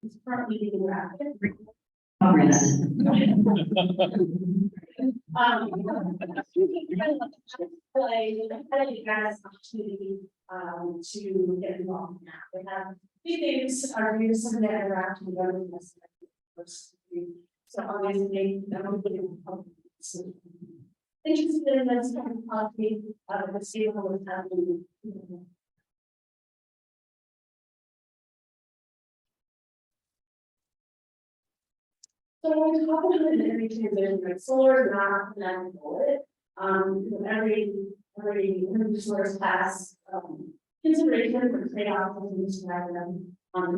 It's currently being drafted. Oh, yes. I think you guys opportunity to get involved now. We have few things are doing some of that interaction with other first. So obviously, that would be interested in this kind of policy, the state of what's happening. So when we talk about an energy transition, like solar is not an bullet. Every energy source has consideration for trade-offs and describe them.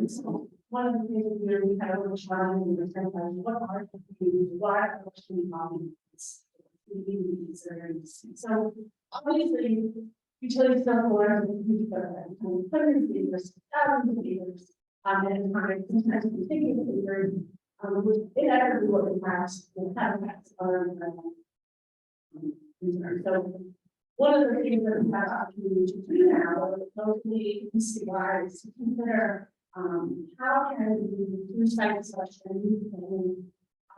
So one of the things we really kind of want to try and understand what are the things, why are we so obviously utilities don't work with hundreds of acres, thousands of acres, and sometimes we think of it which inevitably what we have are so one of the things that we have opportunity to do now, locally statewide, is to consider how can we recycle such and through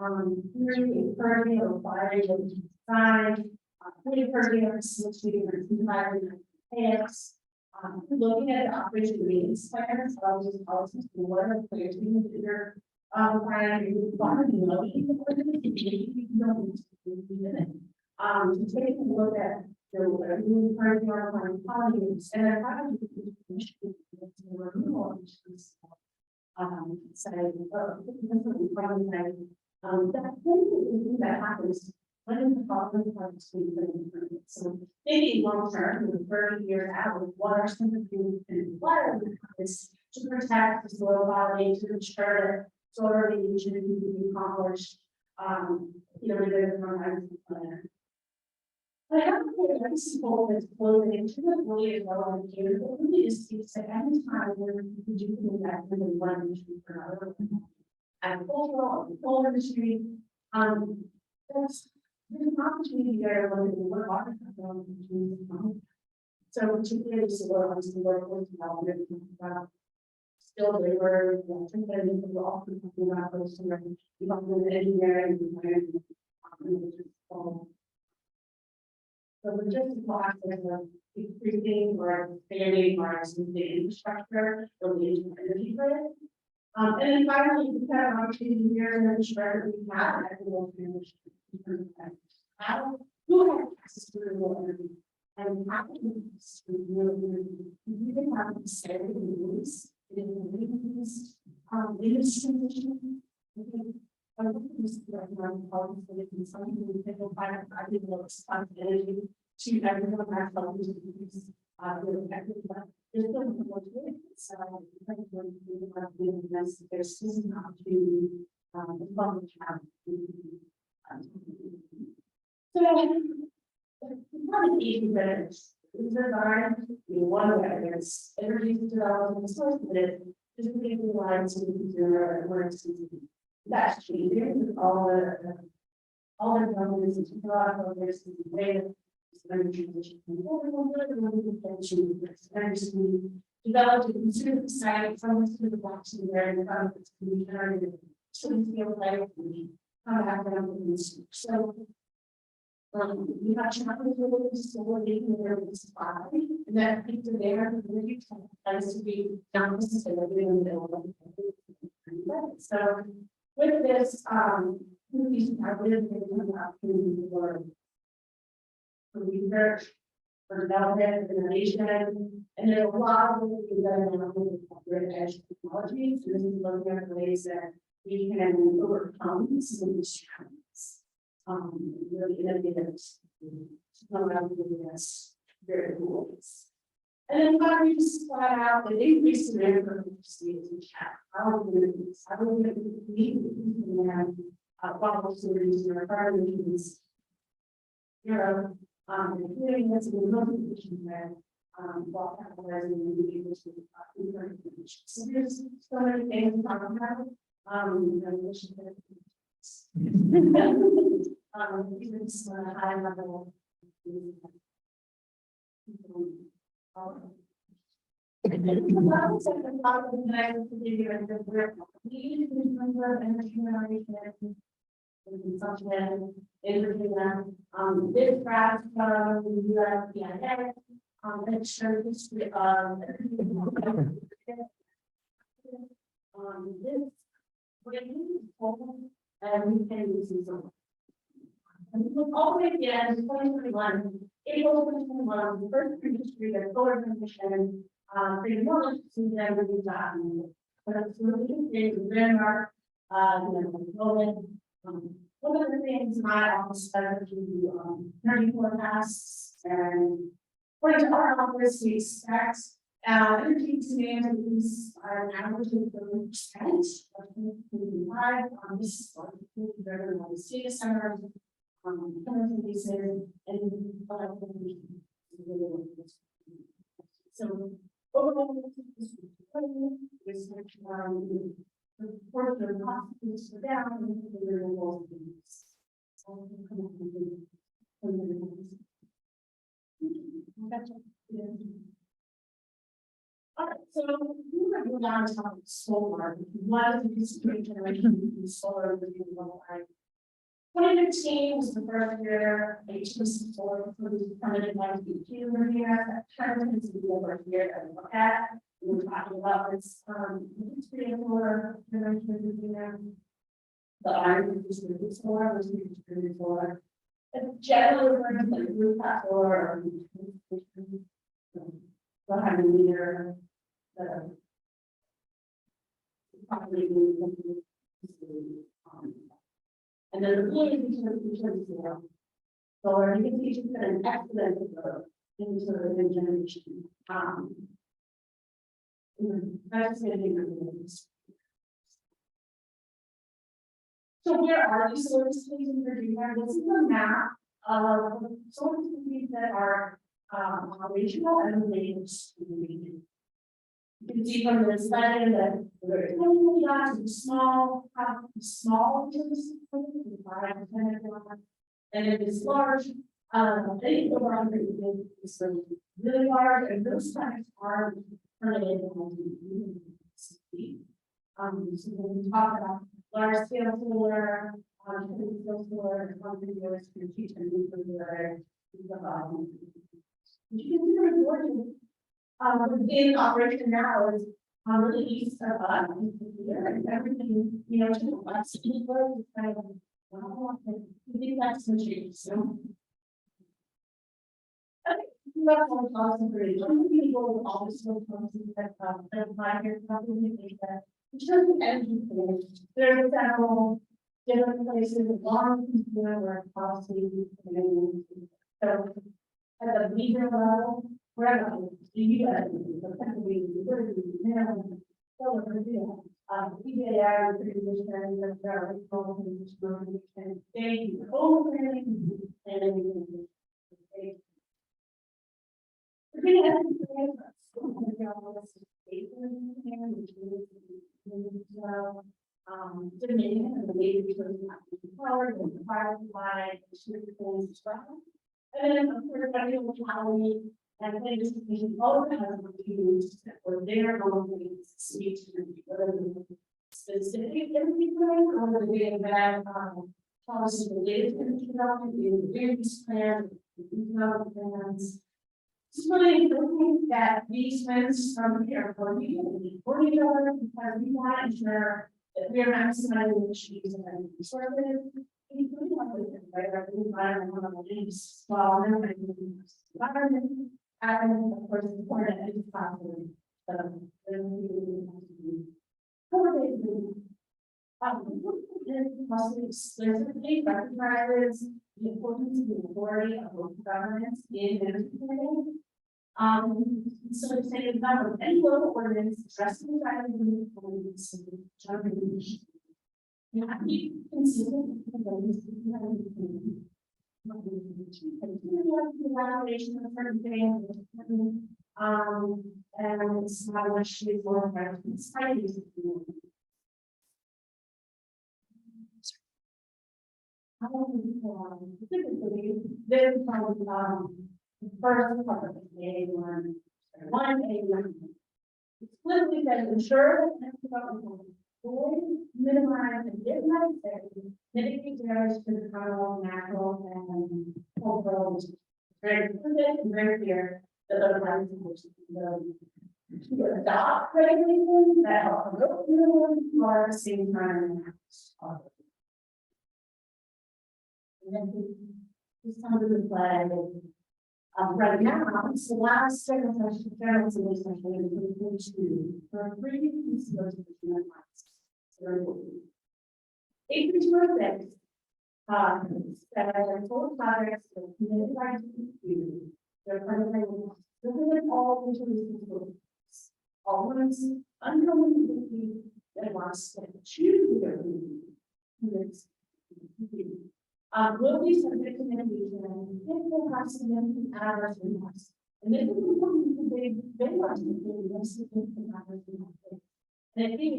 encouraging or requiring them to design, encouraging our facility or environment plans, looking at the operation maintenance plans, all these policies, what are the plans we consider. To take a look at the encouraging our policies and then how do we renewal that happens when the following parts so maybe long term, 30 years out, what are some of the things and what are the habits to protect the soil quality to ensure that solar radiation can be accomplished, within the plan. I have a principle that's flowing into the really as well as here, but really is at any time where you do that with one industry for another, agricultural, coal industry, there's an opportunity there to look at what are the so particularly solar on some workforce development about skilled labor, engineering, so we're just in process of increasing or expanding our existing infrastructure related to energy grid. And then finally, we have an opportunity here in the share that we have equitable transition. Who has access to renewable energy? And how can we even have the same rules in the industry? I think this is like something we can find responsibility to everyone that's helping to use there's still more to it. So there's still an opportunity as well as have. So probably easy benefits. These are one way there's energy development source of it is being relied to the consumer emergency. That's changing with all the governments and a lot of others in the way that energy transition developed a consumer society from to the blocks in there and found it's generated to feel like we come back down to the so we have challenges for making their supply and that people there really tends to be not necessarily in the middle of so with this, movies are really an opportunity for research, for development, for innovation, and there's a lot of things that are now with edge technologies. This is looking at ways that we can overcome some of these challenges. Really innovative to come out with this very cool. And then finally, just flat out the increase in for states and chat. How are we going to meet follow series or environments? Including this in the notification that while capitalizing the information. So there's so many things to talk about. Even high level. Consumption, Rivanna, this graph from the USDA, it shows history of. This, we and we can use these. And we look all the way again, 2021, April 2021, the first history of solar transmission, pretty much to them with the document. But it's really interesting, Denmark, Poland, one of the things my office does to energy forecasts and according to our office, we expect energy demand is an average of 30% of 2025. This is what we very well data centers, Basin, and so overall, this the portion of hospitals are down and the renewables. All right, so we might go down to talk about solar. One of the history generation of solar was 2015 was the first year HTC solar was permitted by the here. That turned into the over here that we look at. We were talking about this history of solar generation. The iron distributed solar was distributed solar. And generally referred to like rooftop solar or behind the meter. Probably and then the blue is zero. So our indications that an excellent growth into the generation. That's going to be. So where are these solar systems in Virginia? This is a map of solar systems that are operational and related to the region. You can see from this slide that we're small, and it is large. They go around is really large, and those sites are permitted. So when we talk about large scale solar, solar, years can teach and move the you can see the important in operation now is on the east of and everything, to the west. Kind of, I think that's some change. So, okay, that's all possible. People also that apply here probably think that in terms of energy planning, there are several different places along where policy. So at the regional level, we're not the U.S. PJI position and they open Dominion and the way power and fire supply as well. And then of course locality and then just all kinds of opportunities or their own speech specific energy plan or the way that policy related to energy development, the various plans, plans. It's really important that these plans from here for each other because we want to ensure that we are maximizing the issues of energy resources. Environment, and of course, important is possible. Explicitly recognizes the importance of the authority of local governments in energy planning. So to say about any local ordinance addressing the environment you have to be consistent with the evaluation of certain things, and establish the more practice. Typically, this is probably the first part of the A1, explicitly says ensure that energy development will avoid, minimize, and minimize and mitigate damage to the environmental, natural, and cultural. Very explicit and very clear that the rights of which to adopt regulations that help promote minimum while at the same time. And then this comes into play. Right now, it's the last general solution for 3 pieces of acreage projects. That are total projects that committed rights to do. They're primarily all into all ones unknown that wants to choose their will be subject to mitigation if they have significant adverse impacts. And this is important because they want to have significant adverse impacts. And I think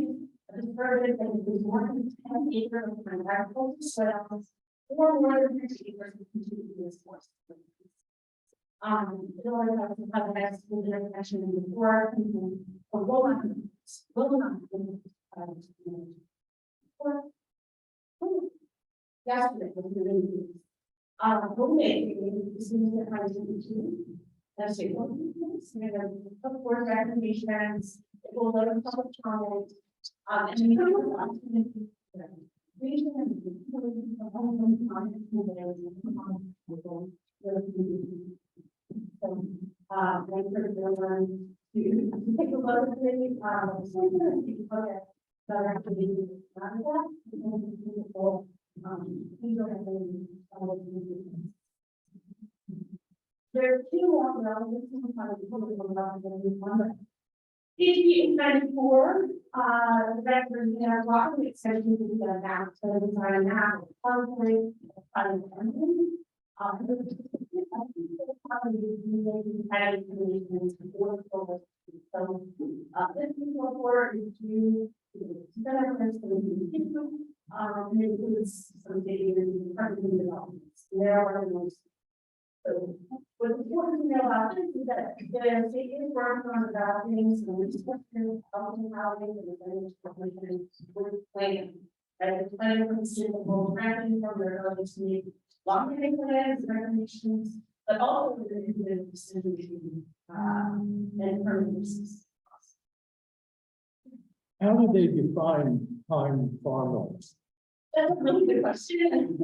this further that it is more than 10 acres of agricultural soils or more than 50 acres of contiguous forest. In order to have the next interconnection in the forest, or will not yesterday was really this is the kind of that's it. Of course, recommendations, it will go to public comment, and we take a look at there are 2 more relevant PG 94, the record we have lots of extensions to be done now, so the design now, probably this report is due and includes some data in the developments. There are most. So what's important to know about this is that the state is working on developing some restructuring, housing, and with planning. And the planning from the state will ranking from their ability to meet long-term plans, recommendations, but also the decision making and permanency. How do they define time farmlands? That's a really good question.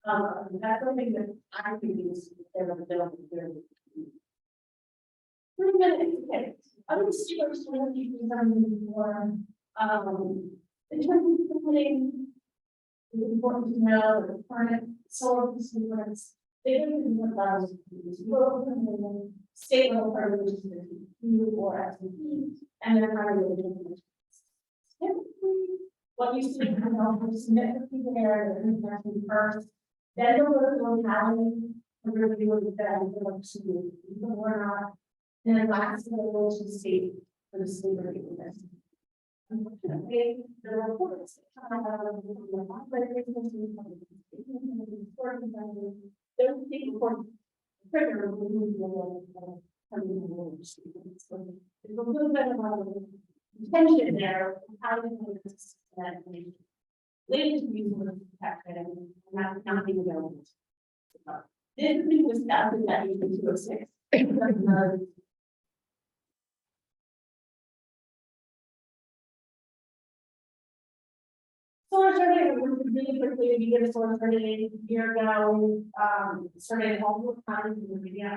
That's something that I think is very. 3 minutes, okay. I'm going to see what's going to be more. In terms of planning, it's important to know that the current solar sequence, they don't even know about local state level permits, or SPP, and then how to typically, what you see is submit the people there, the information first, then the locality, the review of the or not, and then lastly, the local state for the state review. Unfortunately, the reports don't take important trigger a little bit of tension there, how to do this latest resource protected and not being available. This is being discussed in that 206. Solar survey, really quickly, we did a solar survey a year ago, surveyed all the counties in the media,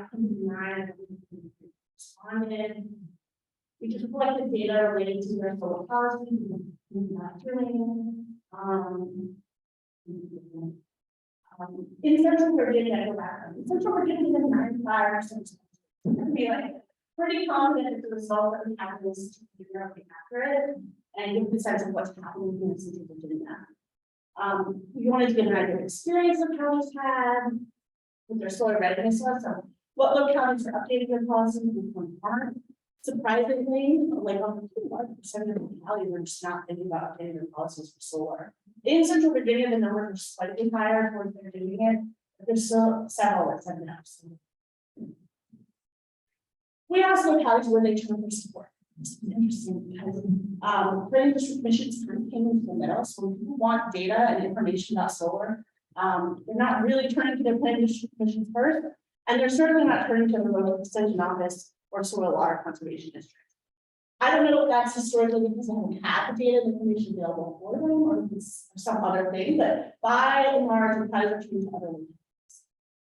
responded. We just collected data related to their solar policy, in Central Virginia, in Central Virginia, 95%. Be like pretty confident that the result that we have is accurate and give the sense of what's happening in Central Virginia. We wanted to get an idea of experience of counties had with their solar readiness. So, what localities are updating their policies and what aren't. Surprisingly, like 1% of the localities are just not thinking about updating their policies for solar. In Central Virginia, the numbers are slightly higher towards they're doing it, but there's still several that said no. We asked localities where they turn for support. It's interesting because planning district commissions kind of came into the middle. So when people want data and information about solar, they're not really turning to their planning district commissions first, and they're certainly not turning to the local extension office or soil water conservation district. I don't know if that's historically because they don't have the data and information available for them, or if it's some other thing, but by and large, we're probably turning to other ones.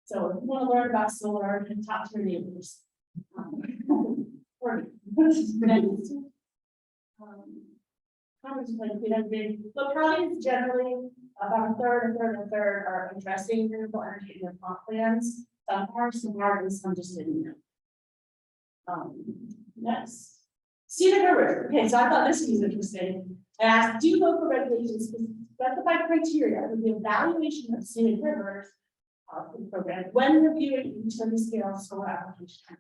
So if you want to learn about solar, talk to your neighbors. Localities generally about a third are addressing renewable energy in their plot plans. Some are, and some just didn't know. Next, scenic rivers. Okay, so I thought this was interesting. I asked, do local regulations specify criteria for the evaluation of scenic rivers program when reviewing utility scale solar application?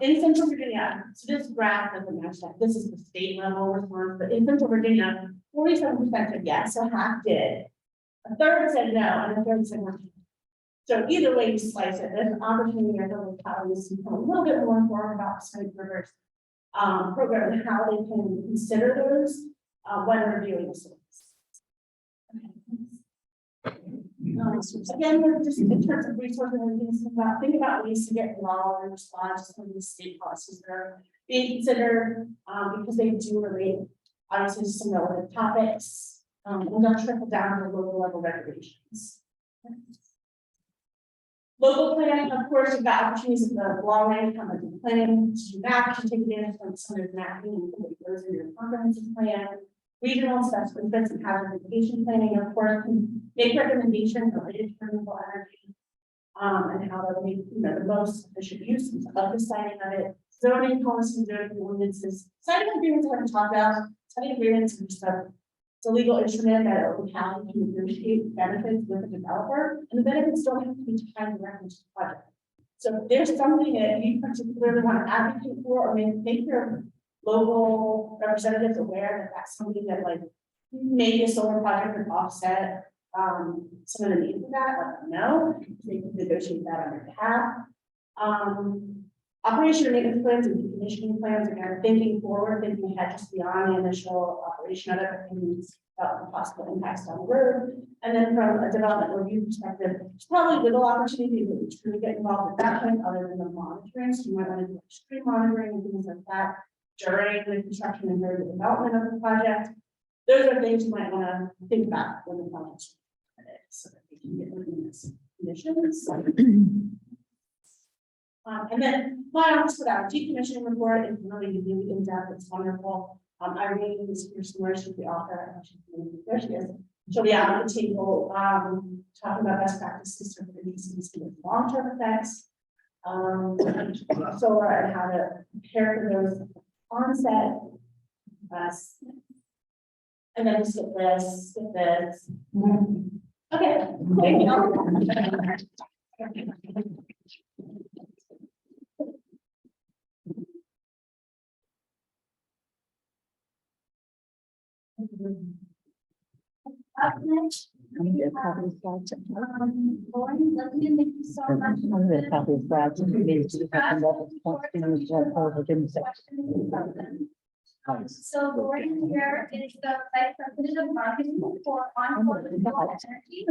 In Central Virginia, so this graph doesn't match that. This is the state level response, but in Central Virginia, 47% said yes, so half did. A third said no, and a third said no. So either way you slice it, there's an opportunity for the localities to become a little bit more informed about the scenic rivers program and how they can consider those when reviewing the soils. Again, we're just in terms of resources and things think about ways to get involved and respond to some of these state policies that are being considered because they do relate obviously to some relevant topics and they'll trickle down to local level regulations. Local planning, of course, you've got opportunities in the long range planning to do that, to take advantage of some of the mapping and put those in your comprehensive plan. Regional special events and hazard mitigation planning, of course, can make recommendations related to renewable energy and how to make the most efficient use of the siting of it. Zoning policies, zoning ordinances, siting agreements I haven't talked about. Siting agreements are just it's a legal instrument that a locality can negotiate benefits with a developer, and the benefits don't have to be tied directly to the project. So if there's something that you particularly want to advocate for, or make your local representatives aware that that's something that like maybe a solar project would offset some of the need for that, let them know. They can negotiate that on their behalf. Operation and maintenance plans and decommissioning plans, again, thinking forward, thinking ahead just beyond the initial operation of it, thinking about the possible impacts down the road. And then from a development review perspective, it's probably little opportunity to really get involved at that point other than the monitoring. So you might want to do extreme monitoring and things like that during the construction and during the development of the project. Those are things you might want to think about when the project's ready, so that we can get within this conditions. And then my office put out a decommissioning report. It's really in depth. It's wonderful. Irene is here somewhere. She's the author. There she is. She'll be out at the table talking about best practices for reducing long-term effects, solar and how to prepare for those onset. And then skip this. Okay. Thank you. Up next, Lauren, thank you so much. So Lauren here is the Vice President of Marketing for Onboard Renewable Energy.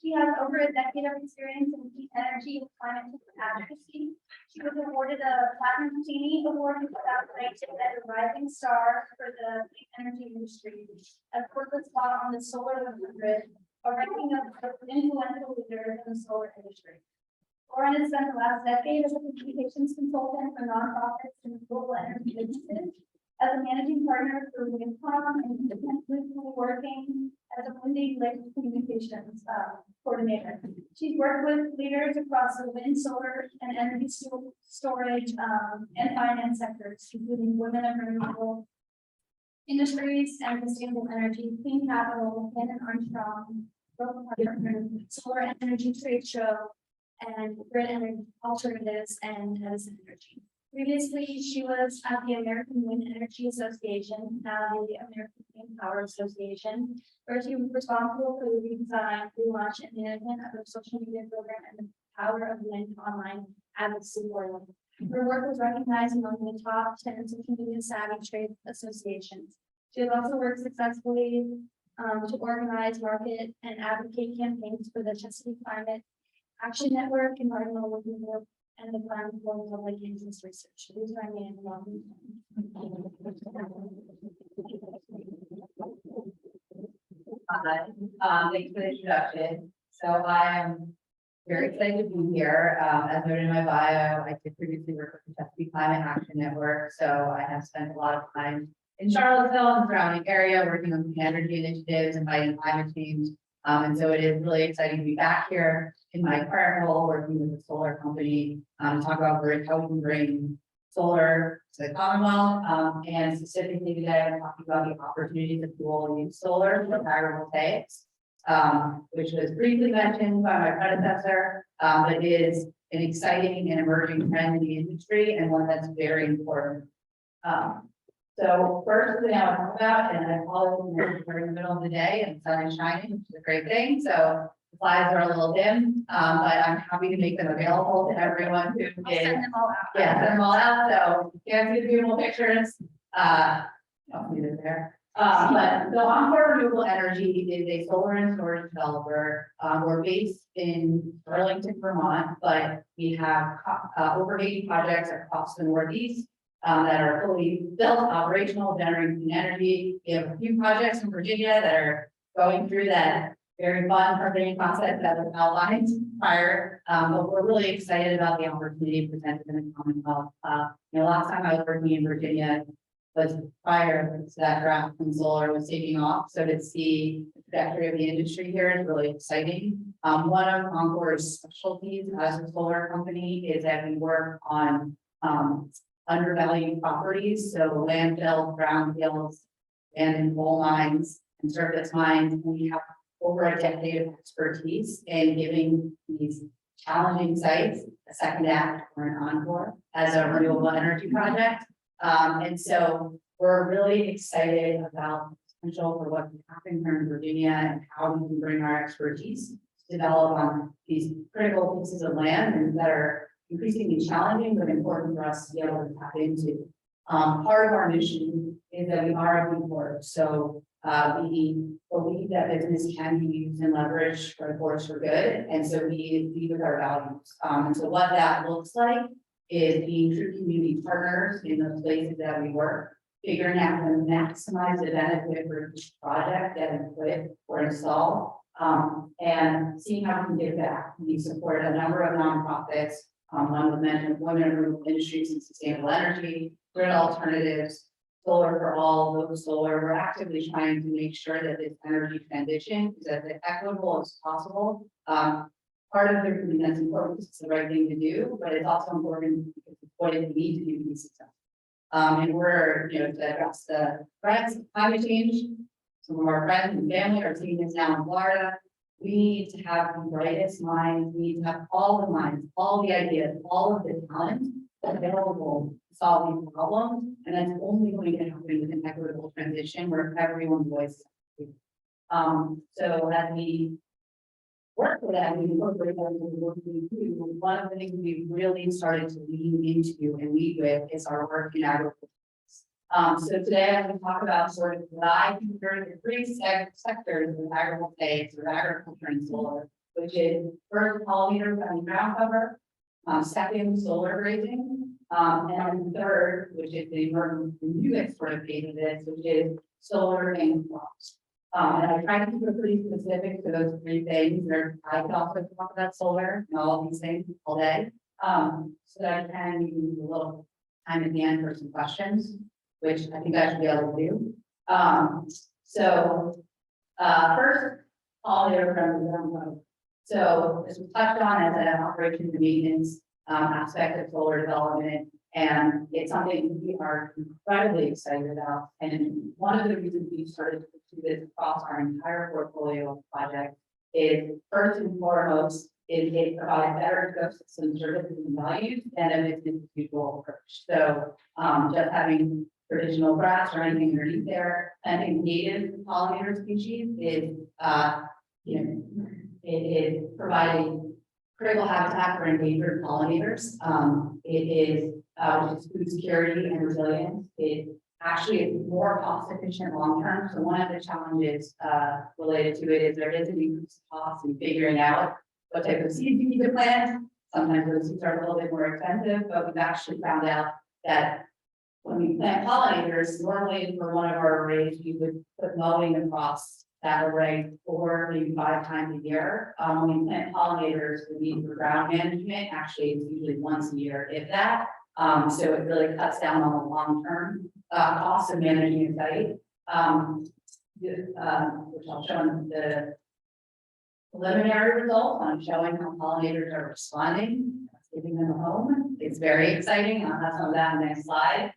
She has over a decade of experience in clean energy and climate advocacy. She was awarded a Platinum Genie Award in 2019 as a rising star for the clean energy industry, as corporate spot on the Solar 100, a ranking of influential leaders in the solar industry. Lauren has spent the last decade as a communications consultant for nonprofits and global energy businesses, as a managing partner for Wincom and intensively working as a Windy Lake communications coordinator. She's worked with leaders across the wind, solar, and energy storage and finance sectors, including Women of Renewable Industries and Sustainable Energy, Clean Capital, Hannon Armstrong, Solar and Energy Trade Show, and Grid Energy Alternatives and Edison Energy. Previously, she was at the American Wind Energy Association, now the American Clean Power Association, where she was responsible for the redesign, relaunch, and management of the social media program and the Power of Wind online advocacy forum. Her work was recognized among the top 10 community savvy trade associations. She has also worked successfully to organize, market, and advocate campaigns for the Chesapeake Climate Action Network, Environmental Working Group, and the Climate for Public Interest Research. Please join me in welcoming. Hi, thanks for the introduction. So I am very excited to be here. As noted in my bio, I did previously work with the Chesapeake Climate Action Network, so I have spent a lot of time in Charlottesville and surrounding area working on clean energy initiatives and fighting climate change. And so it is really exciting to be back here in my current role, working with a solar company, to talk about how we can bring solar to the Commonwealth, and specifically today, I'm talking about the opportunities that people use solar for agrivoltaics, which was briefly mentioned by my predecessor, but it is an exciting and emerging trend in the industry and one that's very important. So first thing I want to talk about, and I apologize, we're in the middle of the day and the sun is shining, which is a great thing. So the slides are a little dim, but I'm happy to make them available to everyone who I'll send them all out. yeah, send them all out. So you can see the beautiful pictures. Don't need it there. But so Encore Renewable Energy is a solar and storage developer. We're based in Burlington, Vermont, but we have over 80 projects across the Northeast that are fully built, operational, generating clean energy. We have a few projects in Virginia that are going through that very fun permitting process that was outlined prior. But we're really excited about the opportunity presented in the Commonwealth. Last time I was working in Virginia was prior to that draft when solar was taking off. So to see the trajectory of the industry here is really exciting. One of Encore's specialties as a solar company is that we work on undervalued properties, so landfills, brownfields, and coal mines and surface mines. And we have over a decade of expertise in giving these challenging sites a second act or an encore as a renewable energy project. And so we're really excited about the potential for what can happen here in Virginia and how we can bring our expertise to develop on these critical pieces of land and that are increasingly challenging, but important for us to be able to tap into. Part of our mission is that we are a B Corp. So we believe that business can be used and leveraged for a force for good. And so we lead with our values. And so what that looks like is being true community partners in the places that we work, figuring out how to maximize the benefit for each project that we put or install, and seeing how we can give back. We support a number of nonprofits. One was mentioned, Women in Renewable Industries and Sustainable Energy, Grid Alternatives, Solar for All, Local Solar. We're actively trying to make sure that this energy transition is as equitable as possible. Part of the reason that's important because it's the right thing to do, but it's also important because it's what it needs to do to be successful. And we're, to address the threats of climate change. Some of our friends and family are seeing this now in Florida. We need to have the brightest minds. We need to have all the minds, all the ideas, all of the talent available to solve these problems. And that's only going to happen with an equitable transition where everyone's voice is. So as we work for that, we incorporate that into the work we do. One of the things we've really started to lean into and lead with is our work in agriculture. So today I'm going to talk about sort of what I consider the three sectors of agrivoltaics or agriculture and solar, which is first pollinator and ground cover, second solar grazing, and third, which is the newest sort of phase of this, which is solar and crops. And I try to keep it pretty specific to those three things. I could also talk about solar and all of these things all day, so that I can use a little time at the end for some questions, which I think I should be able to do. First, pollinator friendly ground cover. So as we touched on as an operations and maintenance aspect of solar development, and it's something we are incredibly excited about. And one of the reasons we started to do this across our entire portfolio of projects is first and foremost, it provides better ecosystem services and values than a business as usual approach. So just having traditional grass or anything underneath there, planting native pollinator species is, it is providing critical habitat for endangered pollinators. It is, which is food security and resilience. It actually is more cost efficient long term. So one of the challenges related to it is there is an increased cost in figuring out what type of seeds you need to plant. Sometimes those seeds are a little bit more expensive, but we've actually found out that when we plant pollinators, normally for one of our arrays, we would put mowing across that array 4, maybe 5 times a year. When we plant pollinators, the need for ground management actually is usually once a year, if that. So it really cuts down on the long-term cost of managing a site. Which I'll show in the preliminary results on showing how pollinators are responding, giving them a home. It's very exciting. I'll have some of that in the next slide.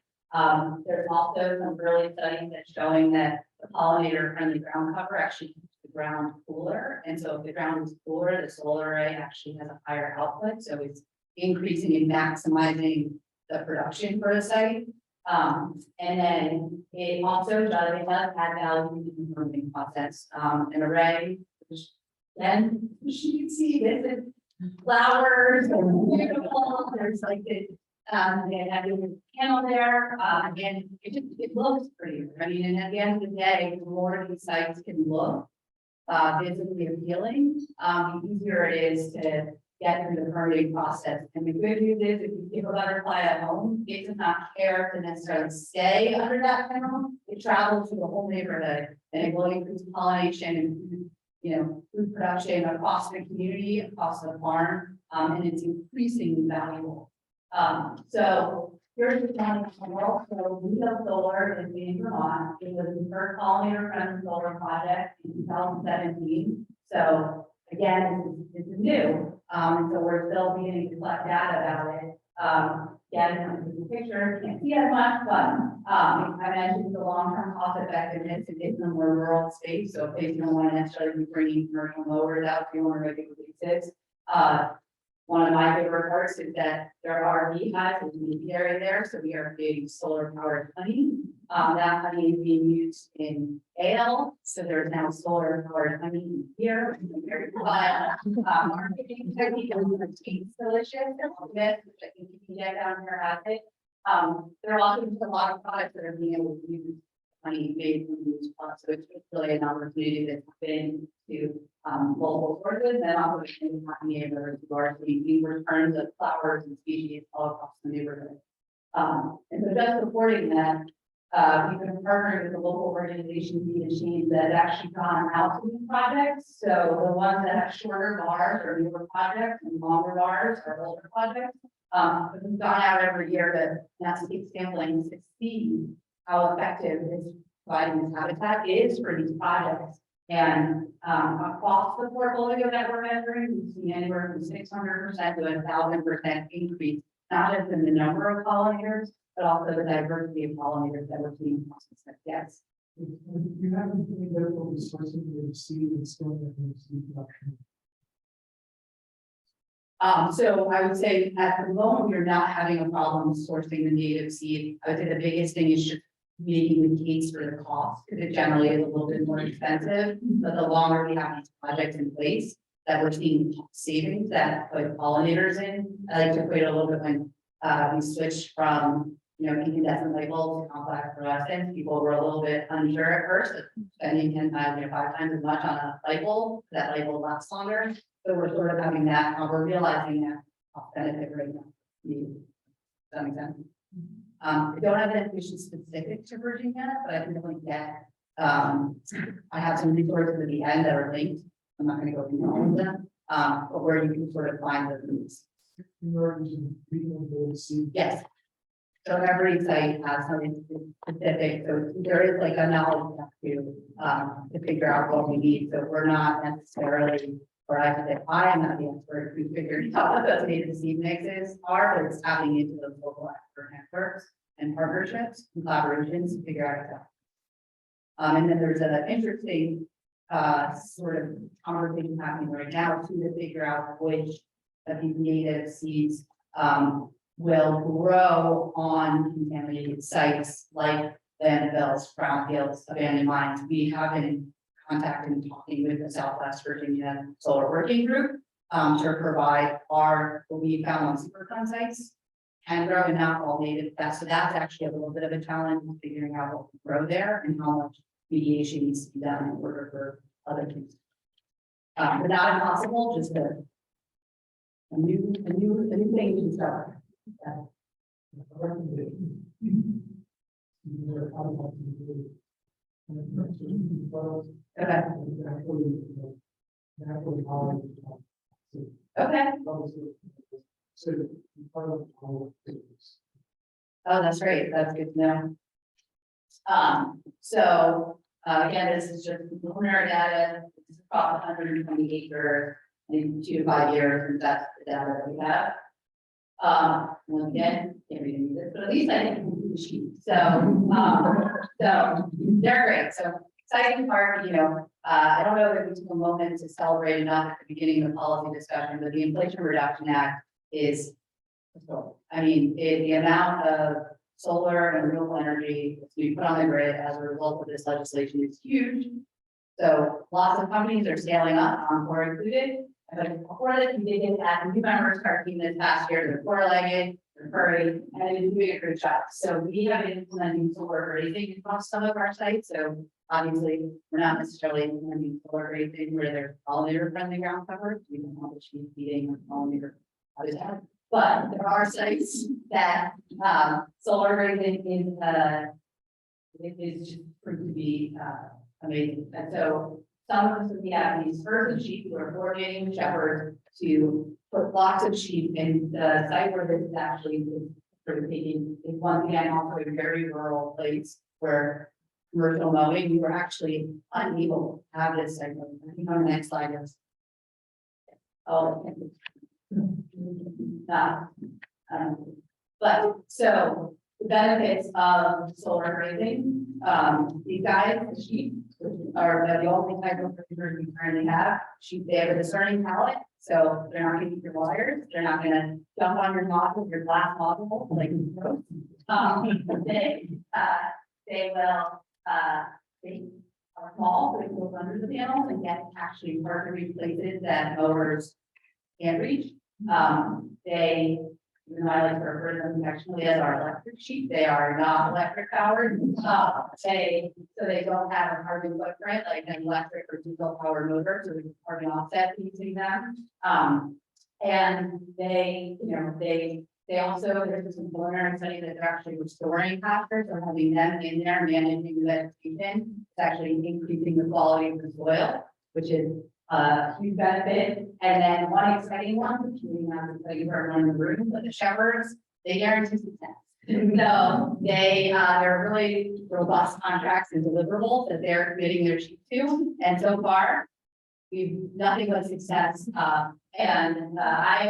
There's also some early studies that showing that the pollinator friendly ground cover actually keeps the ground cooler. And so if the ground is cooler, the solar array actually has a higher output. So it's increasing and maximizing the production for the site. And then it also does add value in the farming process. An array, which then you can see this is flowers and beautiful. There's like this they have a panel there, and it looks pretty. I mean, and at the end of the day, the more these sites can look visibly appealing, the easier it is to get through the permitting process. And the good news is, if you keep a butterfly at home, it does not care to necessarily stay under that panel. It travels to the whole neighborhood, and it will increase pollination and food production across the community, across the farm, and it's increasingly valuable. So here's the county panel. So Leo Solar is in Vermont. It was the first pollinator friendly solar project in 2017. So again, this is new. So we're still beginning to collect data about it. Again, in the picture, can't see as much, but I mentioned the long-term cost effectiveness. It is in a more rural space. So if you don't want to necessarily be bringing commercial mowers out to you on a regular basis. One of my favorite parts is that there are beehives in the area there, so we are creating solar powered honey. That honey is being used in ale, so there's now solar powered honey here. Marketing technique tastes delicious, which I think you can get down here at it. There are also just a lot of products that are being able to use honey made from these products, so it's really an opportunity to tap into multiple sources and also being able to our seeing returns of flowers and species all across the neighborhood. And so just supporting that, we've been partnering with the local organizations and machines that have actually gone out to these projects. So the ones that have shorter bars are newer projects and longer bars are older projects. We've gone out every year to landscape sampling to see how effective this providing this habitat is for these projects. And across the portfolio that we're measuring, we've seen anywhere from 600% to 1,000% increase, not just in the number of pollinators, but also the diversity of pollinators that we're seeing across the site. Yes. You haven't been able to source the seed and still getting seed production. So I would say at the moment, we're not having a problem sourcing the native seed. I would say the biggest thing is just making the case for the cost, because it generally is a little bit more expensive, but the longer we have these projects in place, that we're seeing savings that put pollinators in. I like to equate it a little bit when we switched from incandescent labels to complex fluorescence. People were a little bit unsure at first, spending 10 times, 5 times as much on a light bulb. That light bulb lasts longer. So we're sort of having that, we're realizing that cost benefit right now. Does that make sense? I don't have that information specific to Virginia, but I can definitely get, I have some resources at the end that are linked. I'm not going to go into all of them, but where you can sort of find the links. Yes. So every site has something specific, so there is like a knowledge to figure out what we need. So we're not necessarily, or I could say I am not the expert who figured out what those native seed mixes are, but it's tapping into those local expert networks and partnerships and collaborations to figure out exactly. And then there's an interesting sort of conversation happening right now to figure out which of these native seeds will grow on contaminated sites like landfills, brownfields, abandoned mines. We have been in contact and talking with the Southwest Virginia Solar Working Group to provide our, what we found on Superfund sites. And grow and not all native, so that's actually a little bit of a challenge, figuring out what to grow there and how much mediation needs to be done in order for other things. But not impossible, just a new thing to start. Recommendation. They're out of the- Okay, Naturally, how. okay, So, part of our business. oh, that's great, that's good to know. So, again, this is just preliminary data, this is about 120 acres in 2 to 5 years, and that's the data that we have. Once again, can't read any of this, but at least I can read the sheet, so they're great, so exciting part, I don't know if we took a moment to celebrate enough at the beginning of the policy discussion, but the Inflation Reduction Act is, I mean, the amount of solar and renewable energy that's being put on the grid as a result of this legislation is huge. So lots of companies are scaling up, Encore included. But before that, we did get that new members to our team this past year, they're four-legged, they're furry, and they're doing a great job. So we have been implementing solar grazing across some of our sites. So obviously, we're not necessarily implementing solar grazing where they're pollinator-friendly ground cover. We don't want the sheep feeding on pollinator habitat. But there are sites that solar grazing is just proved to be amazing. And so some of us, we have these herds of sheep who are coordinating with shepherds to put flocks of sheep in the site where this is actually sort of taking, is once again also a very rural place where commercial mowing, we were actually unable to have this segment. I think on the next slide is. Oh. But so the benefits of solar grazing, these guys, the sheep, are the only type of producers we currently have. Sheep, they have a discerning palate, so they're not gonna eat your wires, they're not gonna jump on your nozzle, your glass nozzle, like they will, they are small, so they go under the panels and get actually hard to reach places that mowers can't reach. They, even though I like to refer to them affectionately as our electric sheep, they are not electric powered. So they don't have a carbon footprint like an electric or diesel powered motor, so there's carbon offset using them. And they, they also, there's some preliminary study that they're actually restoring pastures or having them in there managing the vegetation. It's actually increasing the quality of the soil, which is a huge benefit. And then one exciting one, which we have to tell you for everyone in the room, but the shepherds, they guarantee success. So they're really robust contracts and deliverables that they're committing their sheep to. And so far, we've nothing but success. I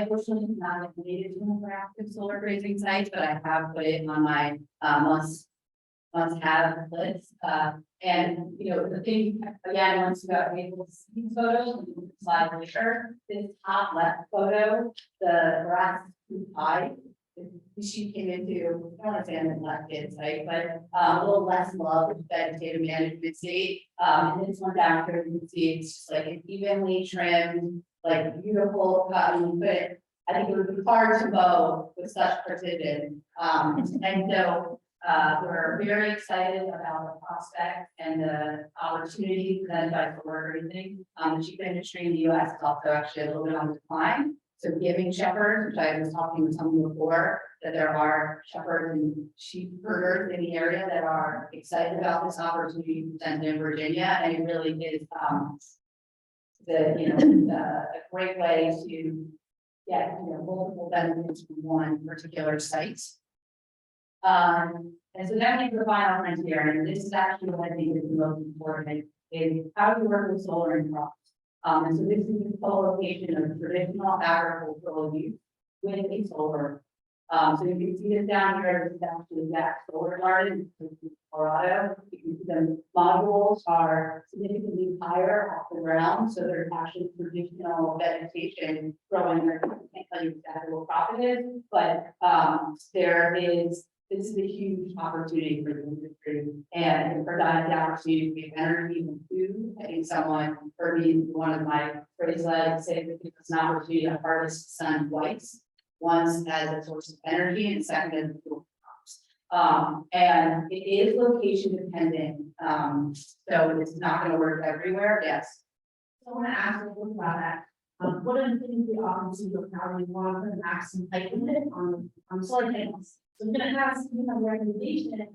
unfortunately have not related to them for active solar grazing sites, but I have put it on my must-have list. And the thing again, once you got able to see these photos, we can slide later. This top left photo, the grass is too high. The sheep came into, I don't want to say I'm in left hand site, but a little less love with vegetative management state. And this one down here, you can see it's just like an evenly trimmed, like beautiful cotton, but I think it would be hard to mow with such precision. And so we're very excited about the prospect and the opportunity presented by solar grazing. The sheep industry in the US is also actually a little bit on decline. So giving shepherds, which I was talking with someone before, that there are shepherds and sheep herders in the area that are excited about this opportunity presented in Virginia, and it really is a great way to get multiple benefits from one particular site. And so then we have the final frontier, and this is actually what I think is the most important, is how do you work with solar and crops. And so this is the co-location of traditional agricultural use with a solar. So you can see this down here, this is actually that solar garden in Colorado. You can see the modules are significantly higher off the ground, so there's actually traditional vegetation growing there. I can't tell you exactly what crop it is, but there is this is a huge opportunity for the industry and it provides the opportunity to energy and food. I think someone, for me, one of my phrases I like to say, that it's an opportunity to harvest the sun twice. Once as a source of energy and second as a fuel crops. And it is location dependent. So it's not gonna work everywhere, yes. So I want to ask a little about that. One of the things we often see with how we want to have some height limit on solar panels. So we're gonna have some kind of recommendation,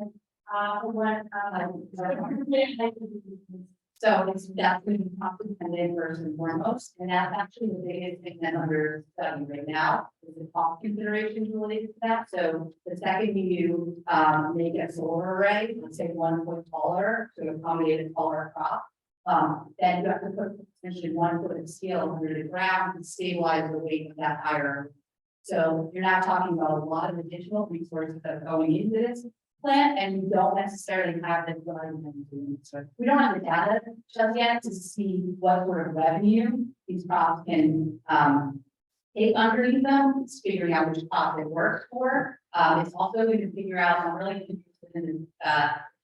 for what, So it's definitely cost dependent first and foremost, and that's actually the biggest thing that under study right now is the cost considerations related to that. So the second you make a solar array, let's say 1 foot taller to accommodate a taller crop, then you have to put essentially 1 foot of steel under the ground to stabilize the weight of that higher. So you're not talking about a lot of additional resources that are going into this plant, and you don't necessarily have the so we don't have the data just yet to see what sort of revenue these crops can take underneath them. It's figuring out which crop it works for. It's also going to figure out, I'm really interested in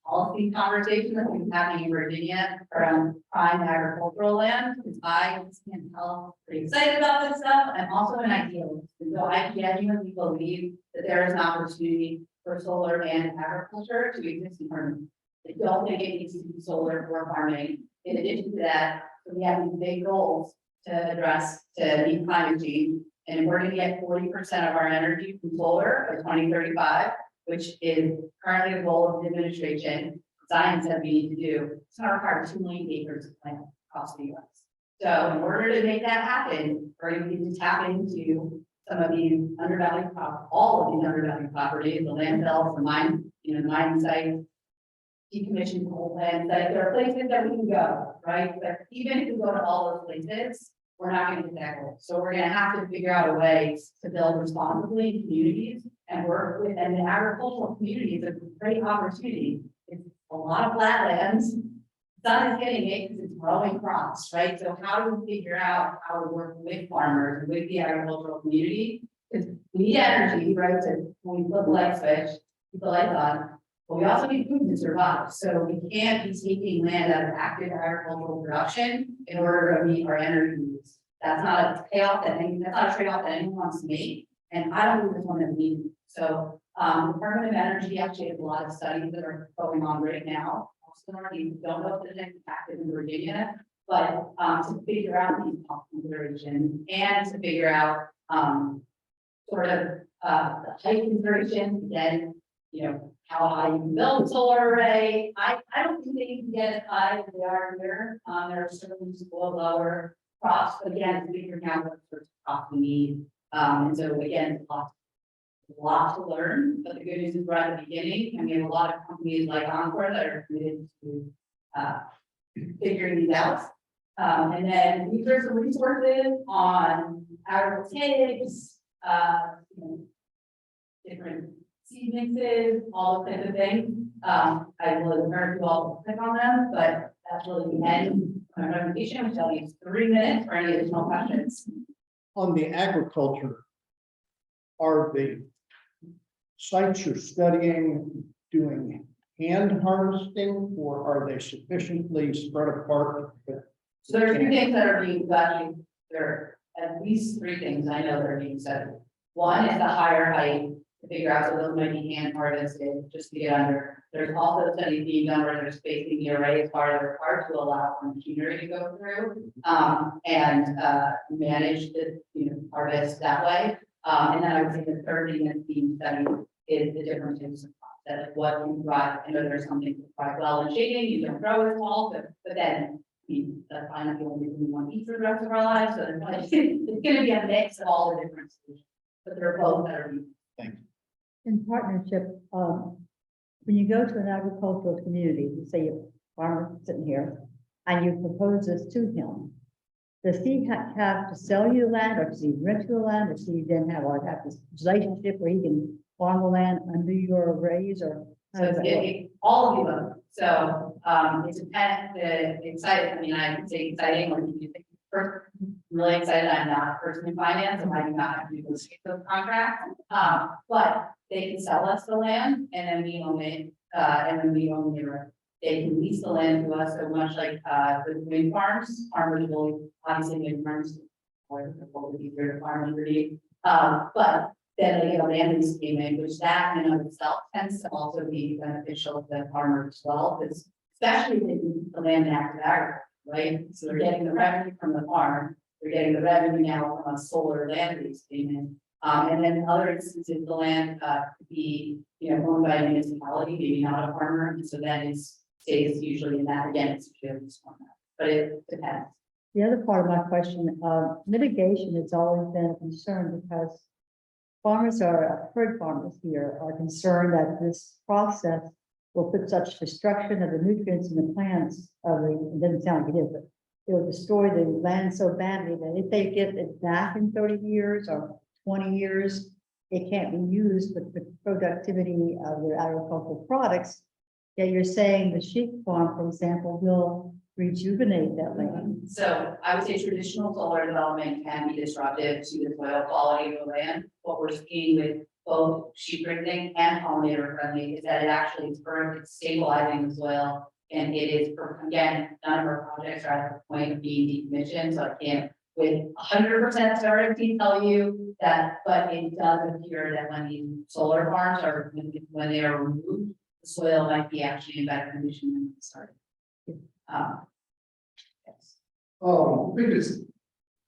policy conversation that we've been having in Virginia around prime agricultural land, because I can tell pretty excited about this stuff. I'm also an idealist, and so I genuinely believe that there is an opportunity for solar and agriculture to exist in farming. I don't think it needs to be solar for farming. In addition to that, we have these big goals to address to meet climate change. And we're gonna get 40% of our energy from solar by 2035, which is currently the goal of the administration. Science said we need to do. It's gonna require 2 million acres of land across the US. So in order to make that happen, we're gonna need to tap into some of these undervalued all of these undervalued properties, the landfills, the mine, the mining sites, decommissioned coal plants, that there are places that we can go, right? But even if we go to all those places, we're not gonna get that goal. So we're gonna have to figure out a way to build responsibly in communities and work with, and the agricultural community is a great opportunity. It's a lot of flat lands. Sun is getting it because it's growing crops, right? So how do we figure out how to work with farmers, with the agricultural community? Because we need energy, right? So when we flip the light switch, keep the lights on, but we also need food to survive. So we can't be taking land out of active agricultural production in order to meet our energy needs. That's not a trade-off that anyone wants to make. And I don't think it's one that we need. So the Department of Energy actually has a lot of studies that are going on right now. You don't know if there's any active in Virginia, but to figure out these cost considerations and to figure out sort of the height consideration, then how high you can build a solar array. I don't think that you can get as high as they are here. There are certainly school lower crops, but again, figuring out what sort of crop we need. And so again, a lot to learn, but the good news is we're at the beginning, and we have a lot of companies like Encore that are committed to figuring these out. And then we heard some resources on agrivoltaics, different seed mixes, all those kinds of things. I will encourage you all to click on them, but that's really the end of my presentation. I'll tell you 3 minutes for any additional questions. On the agriculture, are the sites you're studying doing hand harvesting, or are they sufficiently spread apart? So there are 2 things that are being studied. There are at least 3 things I know that are being studied. One is the higher height to figure out, so those might be hand harvested just to get under. There's also studies being done where they're spacing the array farther apart to allow for machinery to go through and manage the harvest that way. And then I would say the third thing that's being studied is the different types of crops. That is what you thrive. I know there's something to thrive well in shading, you don't grow as well, but then that's fine if you only want to eat for the rest of our lives. So it's going to be a mix of all the different solutions, but they're both that are. In partnership, when you go to an agricultural community, you say a farmer sitting here, and you propose this to him, does he have to sell you the land, or does he rent you the land, or does he then have this relationship where he can farm the land under your arrays, or how does that work? All of the above. So it depends. The exciting, I mean, I can say exciting, or you think first really excited, I'm not a person in finance, and I do not have to negotiate those contracts. But they can sell us the land and then we own it, and then we own the river. They can lease the land to us, so much like, the wind farms, farmers will, obviously wind farms. Or the whole easier to farm underneath, but then they get a land lease payment, which that in and of itself tends to also be beneficial to the farmer as well, because especially if they can the land in active agriculture, right? So they're getting the revenue from the farm, they're getting the revenue now from a solar land lease payment. And then in other instances, the land could be, owned by a municipality, maybe not a farmer, and so then it stays usually in that, again, it's usually this format, but it depends. The other part of my question, mitigation has always been a concern because I've heard farmers here are concerned that this process will put such destruction of the nutrients in the plants it doesn't sound like it is, but it will destroy the land so badly that if they get it back in 30 years or 20 years, it can't be used with the productivity of their agricultural products. Yet you're saying the sheep farm, for example, will rejuvenate that land. So I would say traditional solar development can be disruptive to the soil quality of the land. What we're seeing with both sheep grazing and pollinator friendly is that it actually is it's stabilizing the soil. And it is, again, none of our projects are at the point of being decommissioned, so I can't with 100% certainty tell you that, but it does appear that when these solar farms are, when they are removed, the soil might be actually in better condition than it started. Yes. Biggest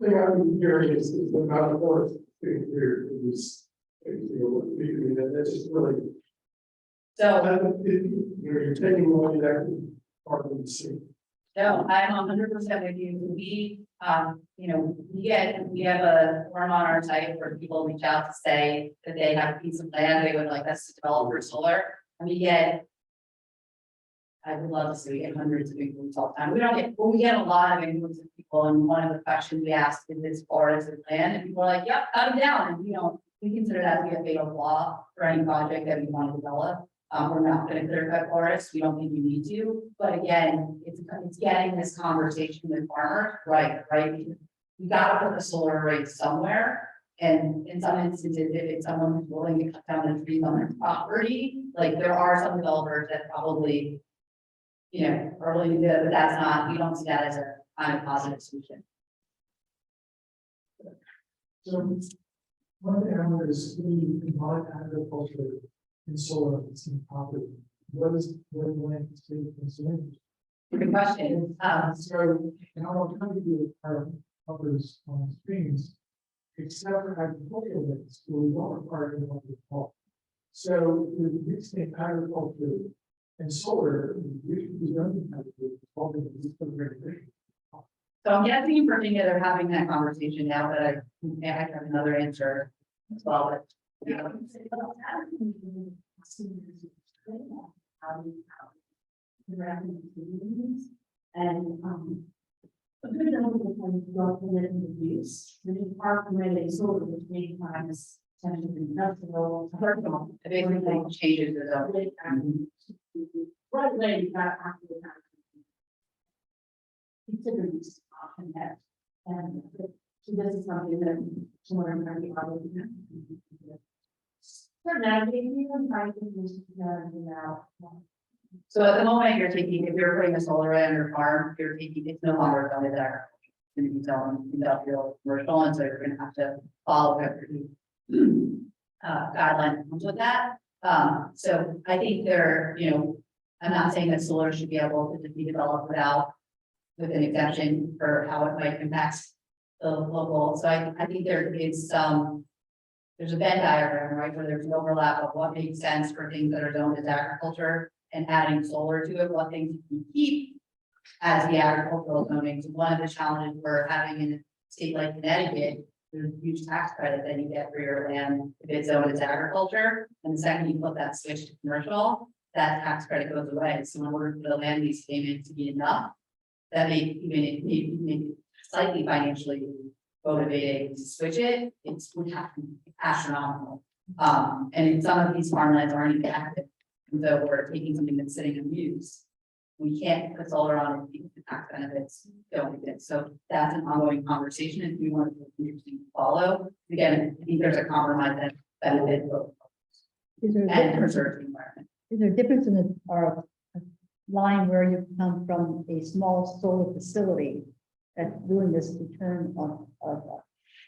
thing I'm hearing is about the forest. There is, that's just really, So, you're taking away that part of the city. no, I'm 100% with you. We have a form on our site where people reach out to say that they have a piece of land they would like us to develop for solar. And I would love to see we get hundreds of inquiries all the time. We get a lot of inquiries of people, and one of the questions we asked is this forest of land, and people are like, yep, I'm down. And we consider that to be a fatal flaw for any project that we want to develop. We're not going to clear cut forests. We don't think we need to, but again, it's getting this conversation with farmers, right? We got to put the solar array somewhere. And in some instances, if it's someone who's willing to cut down the trees on their property, like there are some developers that probably, are willing to do it, but we don't see that as a kind of positive solution. So one thing I wonder is when you combine agriculture and solar on the same property, what is the land state concern? Good question. So, and all kind of do our others on streams, except for agricultural lands, where we don't require anyone to call. So the mixing agriculture and solar, we should be done with So I'm guessing in Virginia, they're having that conversation now, but I have another answer as well, but. And a good number of them don't permit use, they are permitted solar, which may times tend to be industrial, commercial. It basically changes the zone. Right away, you got to consider this option that, and so this is something that someone might be able to do. For navigating and finding this, now. So at the moment, if you're putting a solar array on your farm, it's no longer zoned as agriculture. It's going to be zoned industrial, commercial, and so you're going to have to follow every guideline that comes with that. So I think I'm not saying that solar should be able to be developed with an exemption for how it might impact the local. So I think there's a Venn diagram, right, where there's an overlap of what makes sense for things that are zoned as agriculture and adding solar to it, what things you can keep as the agricultural zoning. So one of the challenges we're having in a state like Connecticut, there's a huge tax credit that you get for your land if it's zoned as agriculture. And the second you put that switch to commercial, that tax credit goes away. So in order for the land lease payment to be enough, that may even slightly financially motivating to switch it, would have to be astronomical. And in some of these farmlands aren't even active. And so we're taking something that's sitting unused We can't put solar on it because the tax benefits don't exist. So that's an ongoing conversation and we want to be interesting to follow. Again, I think there's a compromise that benefits both Is there, and preserves the environment. is there a difference in the, or a line where you come from a small solar facility that's doing this return of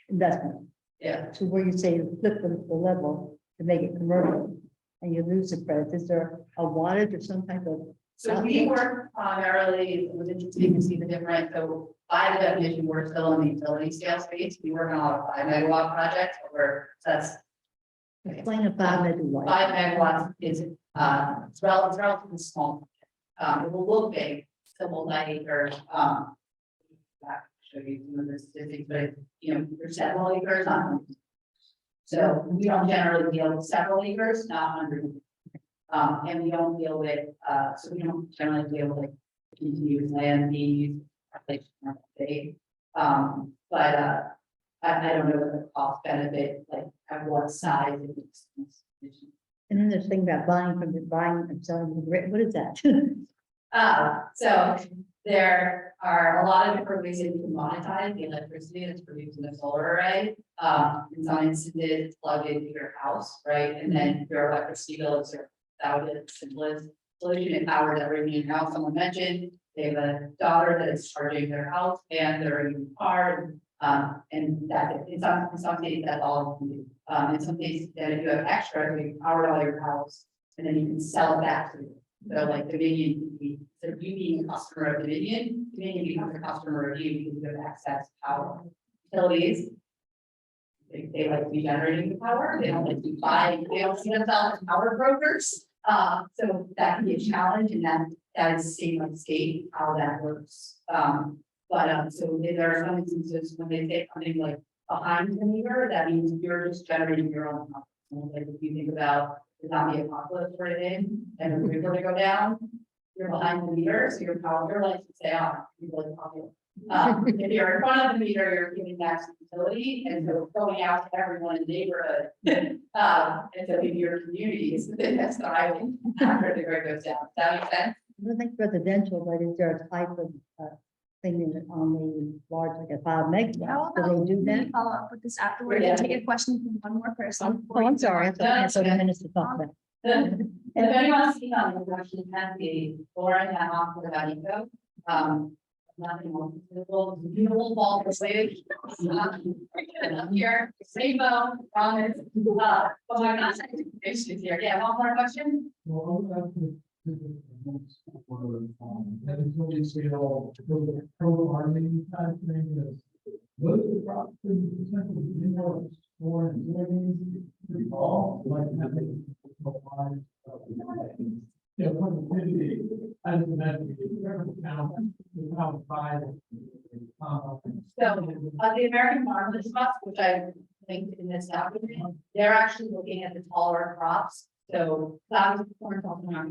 investment Yeah. to where you say you flip the level to make it commercial and you lose the credits? Is there a wattage or some type of? So we work primarily, it was interesting to see the difference, so by the definition, we're still in the utility scale space, we work on a lot of 5 megawatt projects, where that's. Explain a 5 megawatt. 5 megawatts is, it's relatively small. It will look big, still multi-acre, I'll show you some of the statistics, but there's several acres on. So we don't generally deal with several acres, not hundreds. And we don't deal with, so we don't generally deal with like continuous land being used. But I don't know the cost benefit, like at what size it is. And then there's thing about buying and selling the grid. What is that? So there are a lot of different ways that you can monetize the electricity that's produced in a solar array. In some instances, plug into your house, right? And then your electricity bill is without it, simplest solution. It powers everything in your house. Someone mentioned they have a daughter that is charging their house and their car. And that in some cases, that's all you can do. In some cases, then if you have extra, you power all your house and then you can sell it back to you. So like Dominion, so you being a customer of Dominion becomes a customer of you because you have access to power. Utilities, they like to be generating the power, they don't like to buy, they don't see themselves as power brokers. So that can be a challenge and that is state by state how that works. So there are some instances when they say something like behind the meter, that means you're just generating your own power. Like if you think about the zombie apocalypse right in, and the river to go down, you're behind the meter, so your power lights would stay on. People like popular. If you're in front of the meter, you're giving back to the utility, and so going out to everyone in the neighborhood. And so in your communities, that's thriving after the grid goes down. Does that make sense? I don't think residential, but is there a type of thing on the large, like a 5 megawatt? Do they do that? Follow up with this afterward Yeah. and take a question from one more person. Oh, I'm sorry. I thought I had so many minutes to talk about. If anyone sees on the production has the Lauren and off with about eco. Nothing more. Beautiful fall for stage. Up here, rainbow, promise. Oh my gosh, it's here. Yeah, one more question. Well, that is what you see all harmony kind of thing is. Those are the crops that potentially, for and soybeans, all like having. Yeah, productivity, as a matter of five. So, the American Farmers Trust, which I linked in this document, they're actually looking at the taller crops. So, clouds, corn,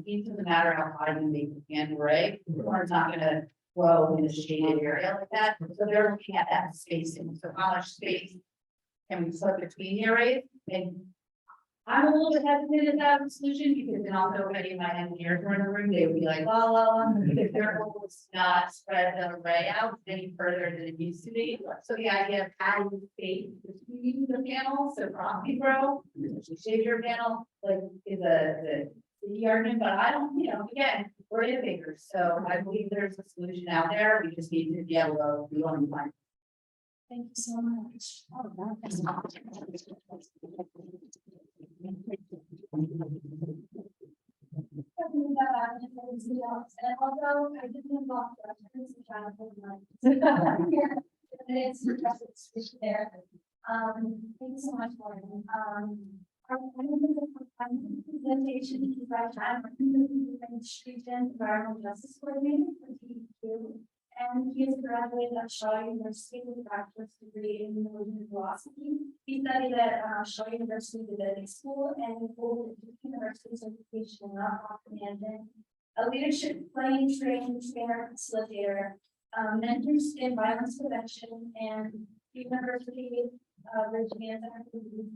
it doesn't matter how high you make the pan array, corn's not gonna grow in a shaded area like that. So they're looking at that spacing. So how much space can we put between the arrays? And I'm a little bit hesitant to have a solution because then also if any of my engineers were in the room, they would be like, well, if their goal is not spread the array out any further than it used to be. So the idea of adding space between the panels, so crop can grow, shade your panel, like is the argument, but I don't, again, we're innovators. So I believe there's a solution out there. We just need to be able to be on the line. Thank you so much. And although I didn't involve reference in trying to put my it's there. Thank you so much, Lauren. Our presentation is by time environmental justice coordinator for DEQ. And he is graduated at Shaw University with a bachelor's degree in religion philosophy. He studied at Shaw University Divinity School and holds a Duke University certification in nonprofit management, a leadership training trainer, facilitator, mentors in violence prevention, and University of Virginia education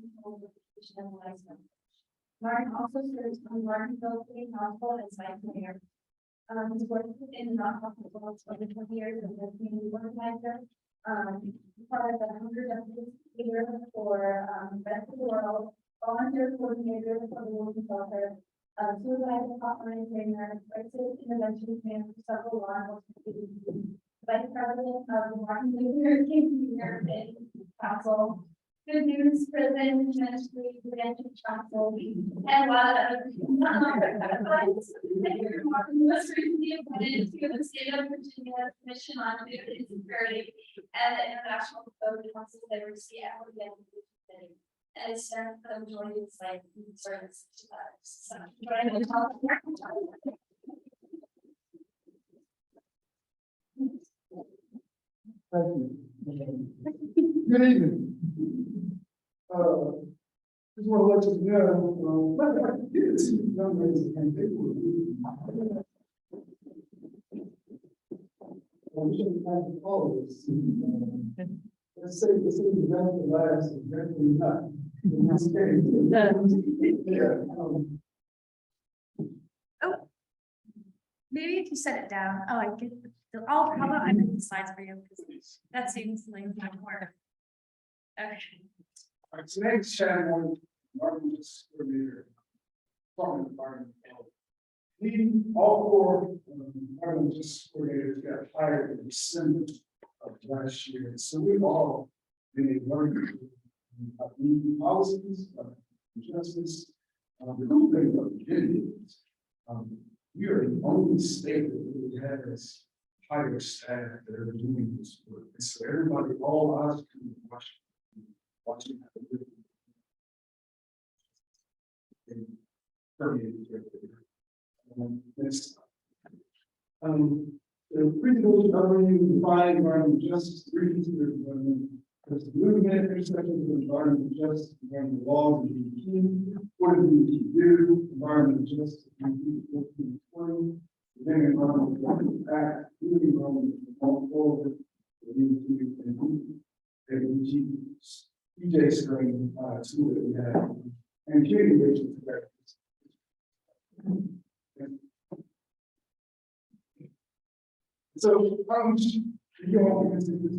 and license. Martin also serves on Martinville City Council as vice mayor. He's worked in nonprofit for over 20 years as a community organizer. Part of the Hunger Justice Leader for Best of the World, volunteer coordinator for the Women's Shelter, suicide hotline trainer, crisis intervention plan for several law enforcement agencies, vice president of the Martin Luther King Jr. Council, Good News Prison Ministry Prevention Council, and a lot of other people. Most recently appointed to the State of Virginia Commission on Food Insecurity and the International Code Council Literacy Equity and Inclusion. And it's served the majority of its life in service to others. So, joining the talk. Good evening. Just want to let you know, this young lady and they were. We shouldn't have to follow this. Let's say this is the last, definitely not. In this case, yeah. Maybe if you set it down, oh, I get, how about I make the slides for you, because that seems like more. Okay. All right, tonight's channel, Martin just coordinator. From the environment. We, all four, Martin just coordinators got hired in December of last year, so we've all been learning about new policies, justice. The cool thing about Virginia is, we are the only state that really has higher staff that are doing this work. And so everybody, all eyes can watching. The principles governing define environmental justice, reasons there's the movement, perspectives of environmental justice, environmental laws, and key. What do we need to do? Environmental justice, then environmental act, moving on forward. We need to improve. EJ screen tool that we have, and community practice. So, you all can see this.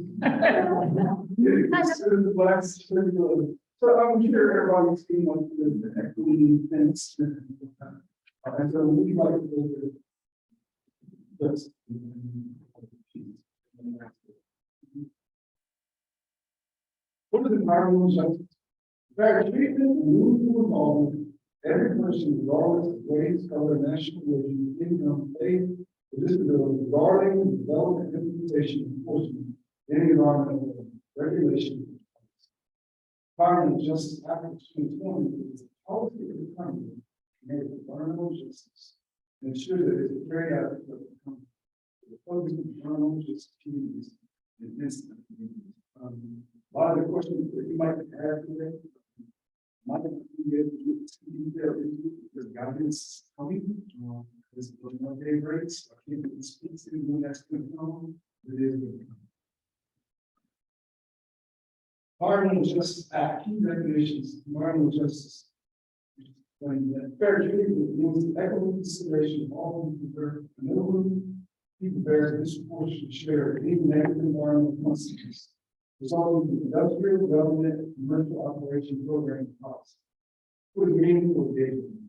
So I'm sure everybody's seen like the equity things. And so we like to just. What is environmental justice? Fair treatment and meaningful involvement. Every person, regardless of race, color, national origin, income, faith, or disability, regarding the development, implementation, and enforcement, any environmental regulation. Environmental justice Act of 2020 is a policy of the country made environmental justice and ensure that it is carried out of the country. The focus of environmental justice communities and instant communities. A lot of the questions that you might have today, might be able to get detail into because guidance is coming. This is no day breaks. I can't speak to when that's going to come. It is going to come. Environmental Justice Act, key definitions, environmental justice. When that fair treatment means equitable consideration of all people people bear a disproportionate share of any negative environmental consequences resulting from industrial, government, commercial operation program costs. What does it mean for engagement?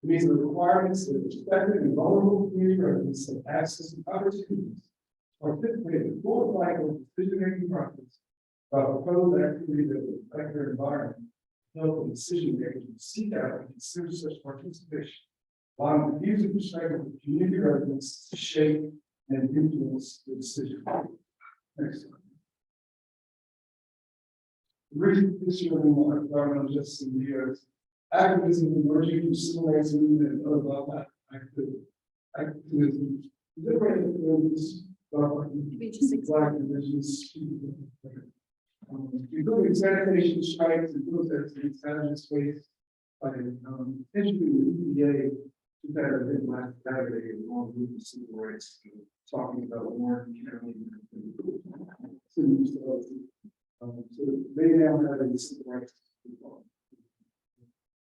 It means the requirements that respected and vulnerable community residents have access and opportunities to participate in the full cycle of decision-making process about proposed activity that will affect their environment, help the decision makers to seek out and consider such participation, allowing the views and perspectives of community residents to shape and influence the decision. Next slide. The reason this year we want environmental justice in the US, activism emerging from civil rights movement and other activism. Liberating movements, black indigenous people. Including sanitation strikes and protests in hazardous waste by essentially the EPA that have been last Saturday along with the civil rights talking about Warren County. So they now have a civil rights.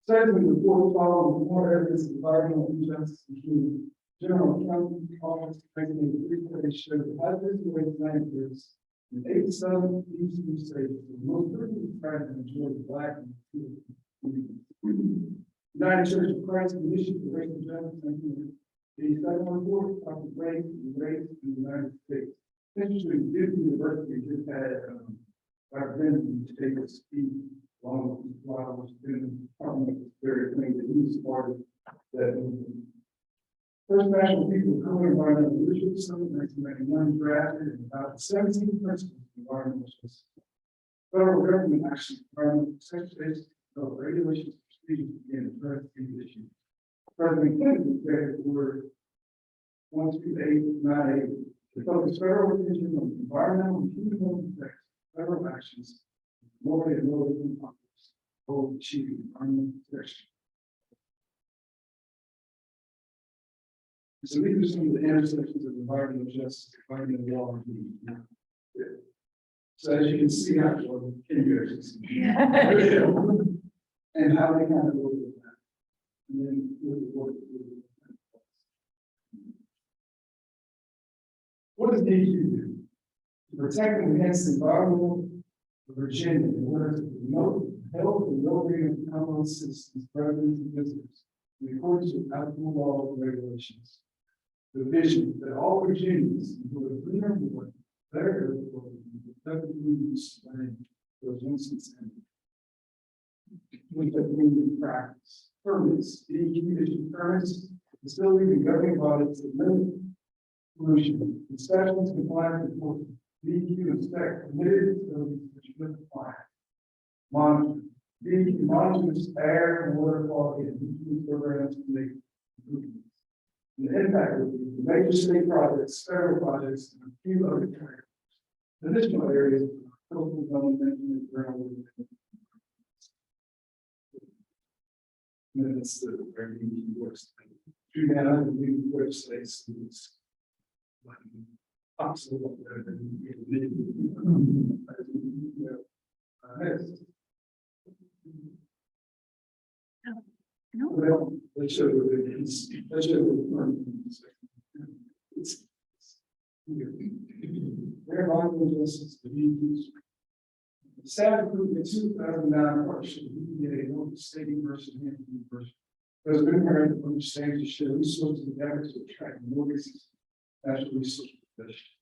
Secondly, the report following more evidence of environmental injustice, including General County Office, 1983, showed that hazardous waste landfills in 8 southern eastern states, the most frequently practiced majority of Black and Latino communities. United Church of Christ Commission for Racial Justice, the second report of the race and race in the United States. Essentially, Duke University just had, Dr. Benjamin to take a speech along with flowers, and very thing that he started that movement. First National People of Color Environmental Leadership Summit, 1991, drafted and about 17 principles of environmental justice. Federal government action, environmental protection, regulations, procedures, and address these issues. President Kennedy said the word 12898 to focus federal attention on environmental and human health effects, federal actions, more and more than Congress, both achieving environmental protection. So these are some of the intersections of environmental justice, environmental law, and need. So as you can see, actually, can you actually see? And how they kind of work with that. And then work with what does DQ do? To protect and enhance the environmental of Virginia in order to promote the health and well-being of the Commonwealth citizens, residents, and visitors in accordance with applicable laws and regulations. The vision that all Virginians enjoy a cleaner water, better air quality, effectively use land those instances. We have in practice. Permits, DEQ issued permits, facilities and governing bodies that limit pollution, inspections, compliance enforcement. DEQ inspect permitted facilities which limit compliance. Monitor. DEQ monitors air and water quality and DEQ programs to make improvements. The impact of the major state projects, federal projects, and a few other areas. Additional areas of coastal development and groundwater. And that's the where we works. Through that, I believe websites is absolutely. No. Well, they show you it's, they show you it's, their environmental justice, the DEQ's. The staff approved in 2009 partnership with EPA, local state university, and university. There's been very understanding to share resources and efforts to attract more resources, natural resource professionals.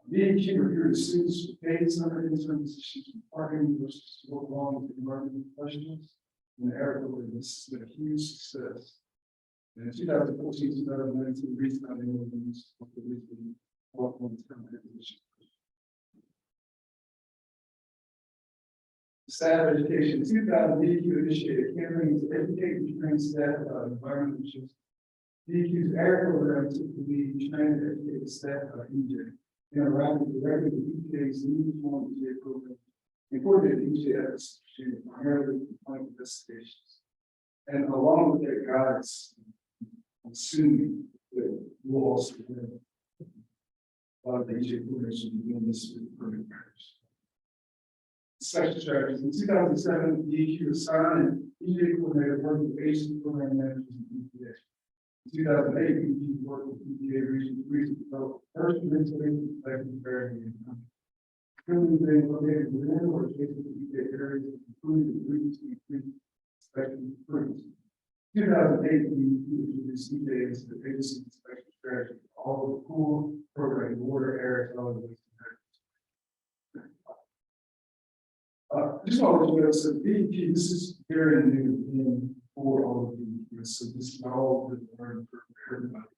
DEQ reviewed students for paid summer intern positions from Park University to work along with environmental professionals. And the air quality, this has been a huge success. And in 2014, 2019, the reason I know these of the reason what one time position. Staff education, 2000 DEQ initiated campaigns to educate and train staff about environmental issues. DEQ's air program took the lead in trying to educate the staff about EJ, interacting directly with EPA's new form EJ program. Important EJ efforts primarily complaint investigations. And along with their guidance, I'm assuming that we'll also have a lot of the EJ programs will be doing this with permit matters. Inspection strategies. In 2007, DEQ assigned an EJ coordinator working with Basin program managers and EPA. In 2008, DEQ worked with EPA region to develop first administrative inspection strategy in the country. Currently, they located within or adjacent to EPA areas, including the previously increased inspection improvements. 2008, DEQ introduced EPA the agency inspection strategy for all of the core program, water, air, solid waste. Just want to let you know, so DEQ, this is very new for all of DEQ, so this is all the learning for everybody.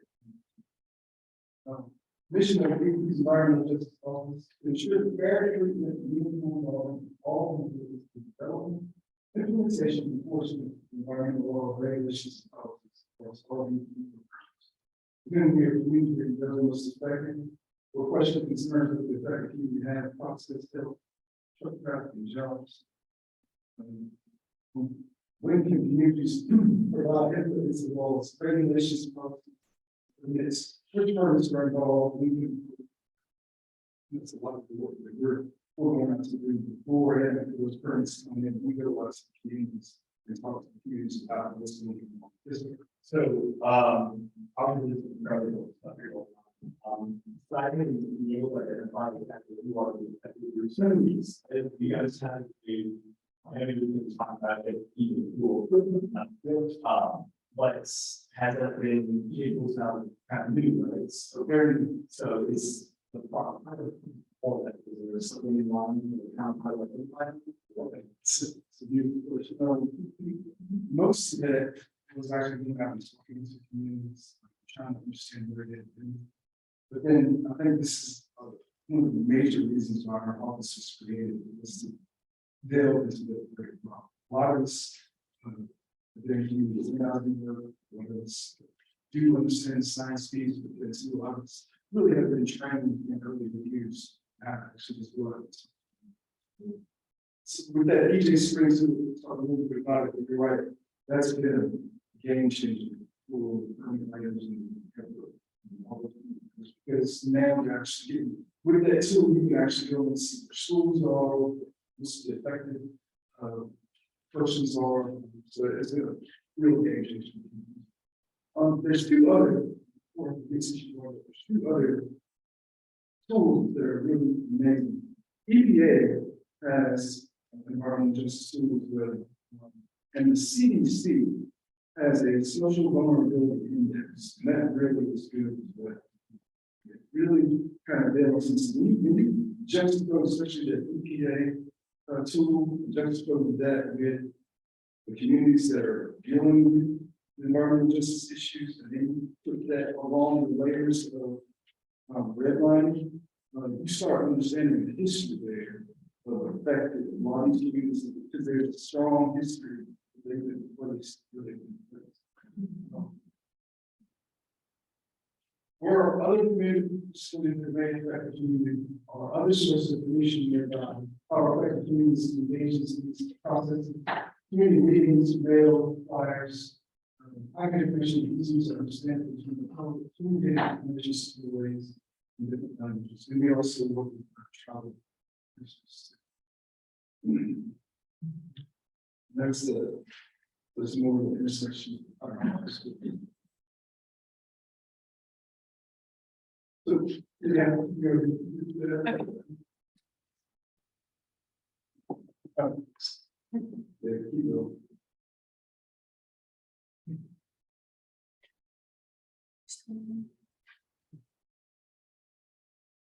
Mission of DEQ's environmental justice office to ensure fair treatment and uniform law in all of the development, implementation, and enforcement of environmental law, regulations, and policies across all DEQ programs. Again, we are communicating those most effective or question concerns with the effective you have process health. Truck traffic and jobs. When can communities provide input into laws, regulations, permits, which permits are involved? That's a lot of the work that we're going to do before and after those permits come in. We go to lots of communities and talk to communities about this. So, obviously, this is incredible stuff here. So I think be able to identify exactly who are the opportunities. If you guys have a, maybe we can talk about it, even cool. But has that been vehicles now kind of new, right? So very, so it's the problem. All that, there's something in line with the town pilot plan. It's a beautiful, most of it was actually being out and talking to communities, trying to understand where they've been. But then I think this is one of the major reasons why our office was created, was to delve into the very problem. A lot of us, their communities, whether it's do understand science speeds, but there's a lot of us really have been trained in early years. Actually, as well. So with that, EJ Springs, we'll talk a little bit about it, but you're right. That's been a game changer for because now you're actually getting, with that tool, you can actually go and see where schools are, what's the effective persons are. So it's a real game changer. There's two other tools that are really amazing. EPA has environmental justice tools with, and the CDC has a social vulnerability index, and that really is good as well. It really kind of delves into when you juxtapose, especially the EPA tool, juxtapose that with the communities that are dealing with environmental justice issues, and then put that along the layers of redlining, you start understanding the history there of the fact that a lot of these communities, because there's a strong history, they've been placed where they've been placed. Or other communities that may affect the community, or other sources of pollution nearby, or affect communities engaged in these processes, community meetings, rail, fires. I can appreciate easy to understand between the public, community, and just the ways. In different languages, and we also work with travel. That's there's more of the intersection. So, yeah,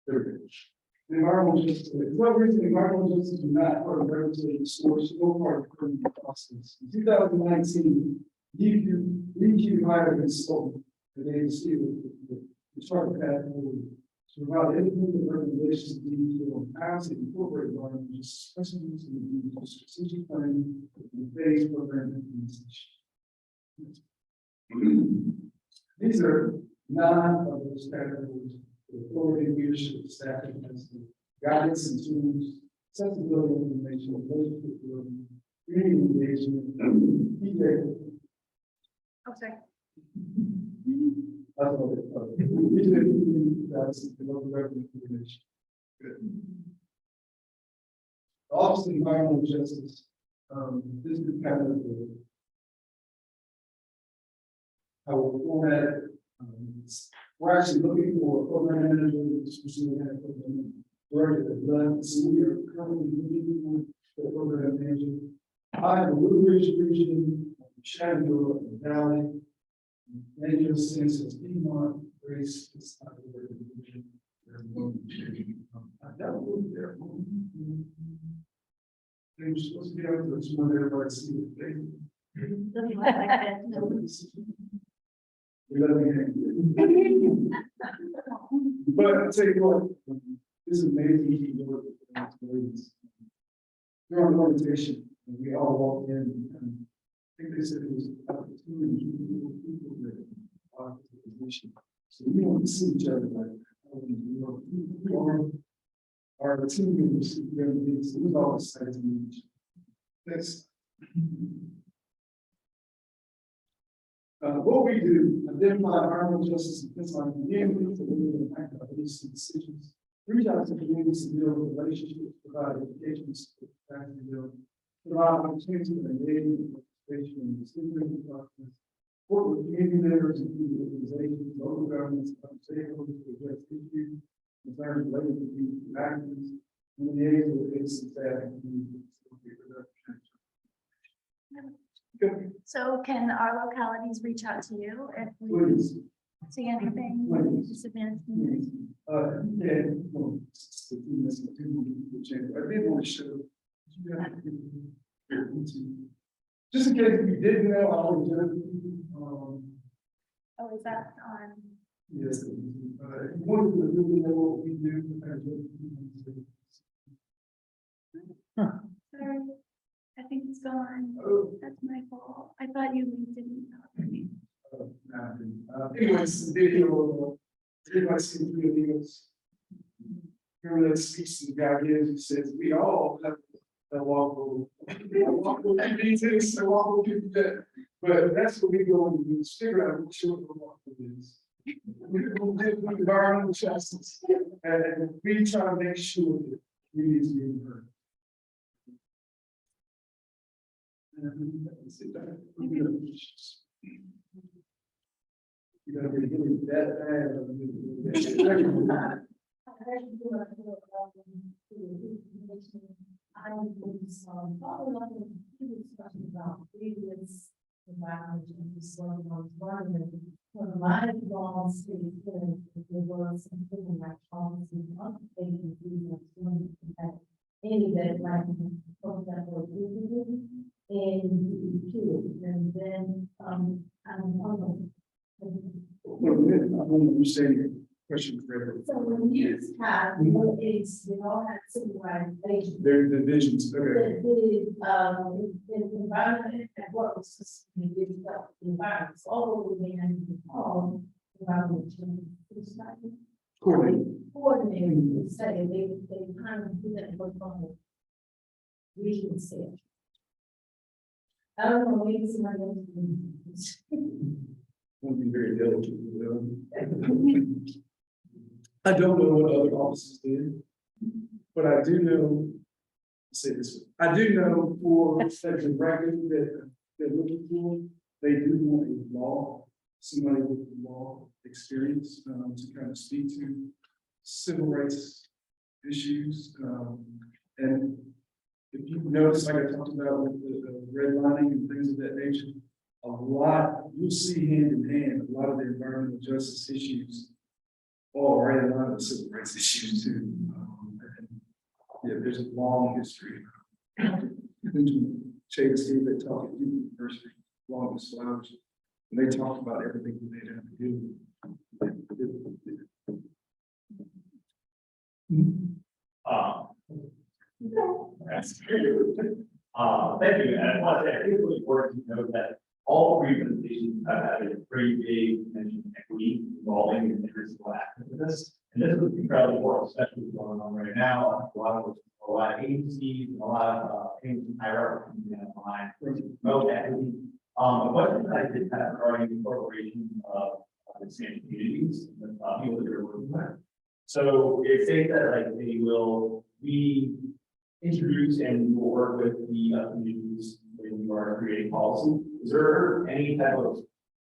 the environmental justice, no reason environmental justice is not part of regulatory source, no part of criminal process. In 2019, DQ hired a consultant, the agency the chart path forward to provide independent recommendations to DQ on how to incorporate environmental justice principles in the strategic planning and phase program implementation. These are 9 of those categories. Authority, leadership, staffing, guidance and tools, accessibility information, relationship building, community engagement, EJ. I'm sorry. That's what it that's the local revenue coordination. Good. The Office of Environmental Justice, this is kind of how we're formatted. We're actually looking for a program manager, director of blood, so we are currently looking for the program manager. I have a Blue Ridge region, Shenandoah Valley, major sense of Piedmont, Grace, it's not a very good region. I don't live there. They were supposed to be out there, so everybody see what they. Doesn't look like that, no. But I tell you what, this is amazing. During the orientation, we all walked in, and I think they said it was about 2 people that are in the position. So we want to see each other like, we are the team members, so we all excited to meet each other. Thanks. What we do, identify environmental justice and fence line communities that will impact our policy decisions. Reach out to communities to build relationships, provide education, capacity building, provide opportunities for engagement, participation in the decision process. Work with community members, including organizations, local governments, stakeholders to address issues, concerns related to these actions, and liaise with Basin staff and community. So can our localities reach out to you if we Please. see anything Please. disadvantaged communities? Yeah, well, it's the thing that's the thing with the change. I did want to show. Just in case you didn't know, I was Oh, is that on? yes, wanted to really know what we do. Sorry, I think it's gone. Oh, That's my fault. I thought you didn't. anyways, the video, everybody seen the videos. Remember that speech the guy here who says, we all have a walkable. But that's what we go and do, is figure out what sort of walkable is. We live with environmental justice, and we try to make sure that we need to be heard. You gotta be really that bad. I was, following up with a discussion about previous environment and this one was environment. When my long state, there was something like policy, updating that any that like, for example, and then, I'm Well, I want to say your question correctly. so when you have, it's, they all have civil rights, they Their divisions, okay. the environment at work was just, the environment, all over the end, all environment change. It's not coordinated, say, they kind of do that for fun. We can say it. I don't know, maybe somebody else. Want to be very diligent. I don't know what other offices did, but I do know, I'll say this, I do know for the record that they're looking for, they do want a law, somebody with law experience, to kind of speak to civil rights issues, and if you notice, like I talked about with the redlining and things of that nature, a lot, you'll see hand in hand, a lot of the environmental justice issues all right in line with civil rights issues too. And, yeah, there's a long history. Chase gave that talk at Duke University, longest flowers, and they talked about everything that they'd have to do. That's thank you, and I want to say, I think it's really important to note that all three presentations have had a pretty big mention of equity involving the interpersonal aspect of this. And this is incredibly important, especially what's going on right now. A lot of agencies, and a lot of agency hierarchy online promote equity. A question that I did have regarding the incorporation of Hispanic communities, people that you're working with. So it states that like they will introduce and will work with the communities when you are creating policy. Is there any type of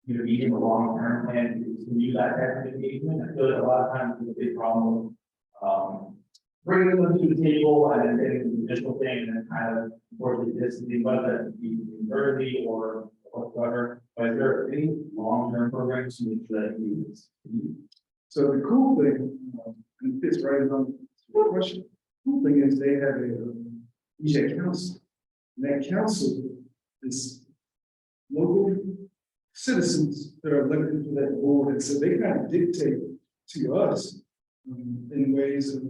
medium or long term plan to continue that type of engagement? I feel like a lot of times there's a big problem bringing them to the table and then getting an additional thing and then kind of unfortunately distancing, whether that be verbally or whatsoever. But is there any long term programs to make sure that you continue? So the cool thing, and it fits right on the question. Cool thing is they have a council. And that council is local citizens that are elected to that board, and so they kind of dictate to us in ways of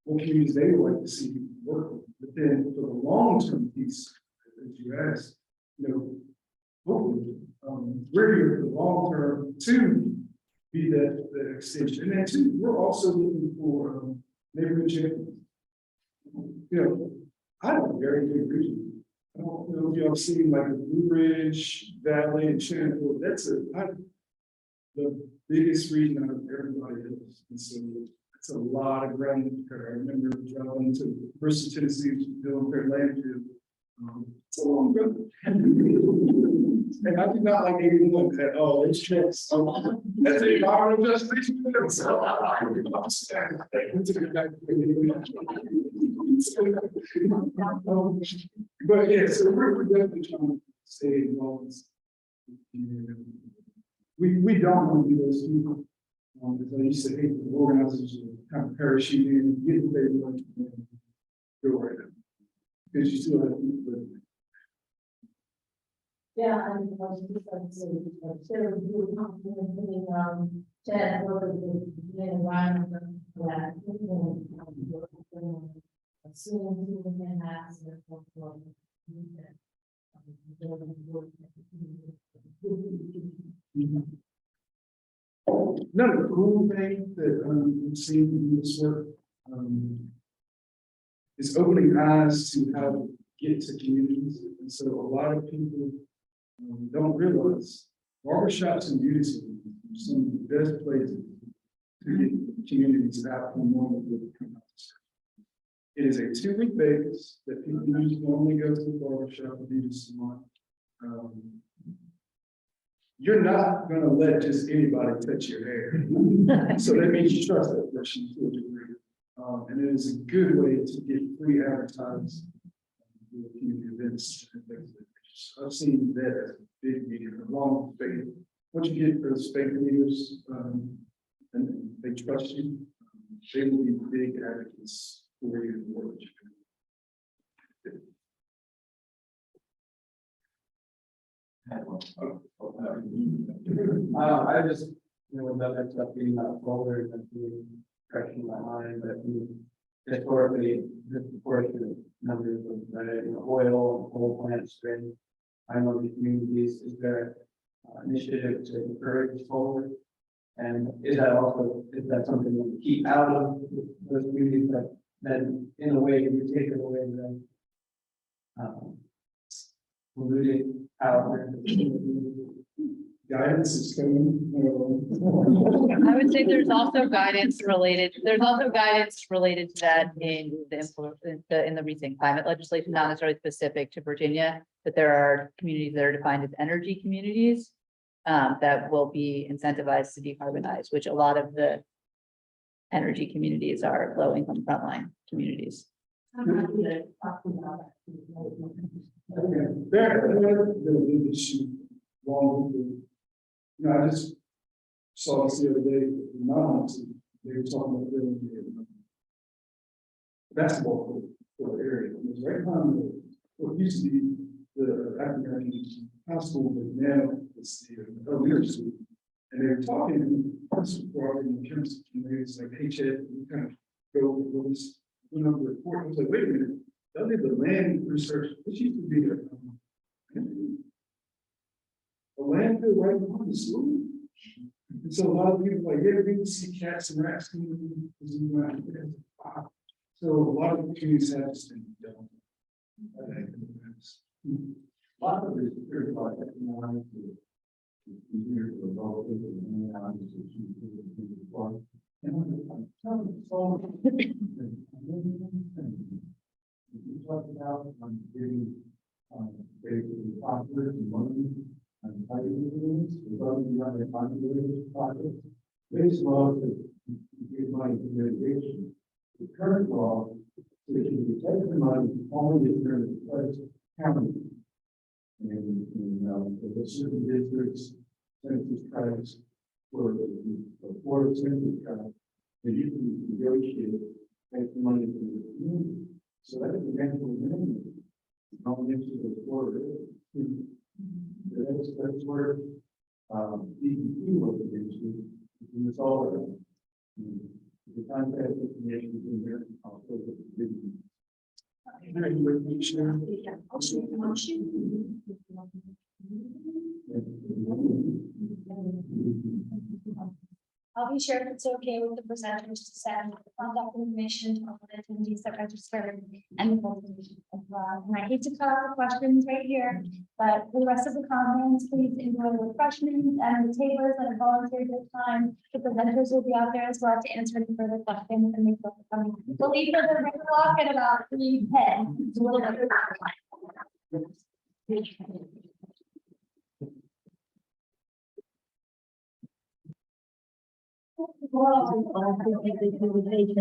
what communities they would like to see work with. But then for the long-term piece, as you asked, hopefully, we're here for the long term to be that extension. And then two, we're also looking for neighborhood champions. I have a very good region. I don't know if y'all seen like the Blue Ridge Valley and Shenandoah. That's the biggest region out of everybody else. And so it's a lot of ground. I remember driving to Bristol, Tennessee, doing their landfill. So long ago. And I do not like anyone at all, it's just, that's a environmental justice. But yeah, so we're definitely trying to stay involved. We don't want to be those people. As I used to hate the organizers who kind of parachute in, get what they want, and go right now. Because you still have people that. Yeah, I mean, I was just like, so, Sarah, you were talking, Chad, what are the environment that, assuming people can have their. Another cool thing that we've seen in this work is opening eyes to how to get to communities. And so a lot of people don't realize barbershops and beauty salons are some of the best places to get communities out from normal. It is a 2-week basis that people usually normally go to the barbershop or beauty salon. You're not gonna let just anybody touch your hair. So that means you trust that person to a degree. And it is a good way to get free advertising. Community events and things like that. I've seen that as a big medium, along with faith. Once you get those faith leaders, and they trust you, they will be big advocates for you and for what you do. I just, with that stuff being that folder and being fresh in my mind, that historically, disproportionate numbers of, oil and coal plants been, I know the communities, is there initiative to encourage solar? And is that something that we keep out of those communities that then, in a way, you take it away then? Polluting power. Guidance is coming. I would say there's also guidance related to that in the recent climate legislation, not necessarily specific to Virginia, but there are communities that are defined as energy communities that will be incentivized to decarbonize, which a lot of the energy communities are low income frontline communities. The issue long with I just saw this the other day in my house. They were talking about building a basketball court for the area. It was right behind what used to be the African American high school, but now it's the elementary school. And they were talking in terms of communities like HED, we kind of go over this number of report. I was like, wait a minute, they'll need the land research. This used to be a landfill right behind the school. And so a lot of people like, yeah, we can see cats and rats. So a lot of communities have this thing done. A lot of it is very hard to basically popular and money and fighting above and beyond their projects. This law to give money to mitigation. The current law, which is to take the money only if there is a place county. And the certain districts, census tracts, for the census tract, they usually negotiate, take the money to the community. So that is the eventual minimum. Going into the border. That's where DEP was against you. It's all around. The contact information is in there. I'll put it in. I'll be sure if it's okay with the presenters to send the contact information to all the attendees that registered and the presentation as well. And I hate to cut off the questions right here, but for the rest of the conference, please enjoy the refreshments and the tablers that have volunteered their time. The presenters will be out there as well to answer any further questions and make those coming. We'll leave for the red clock at about 3:10. Well, I think the communication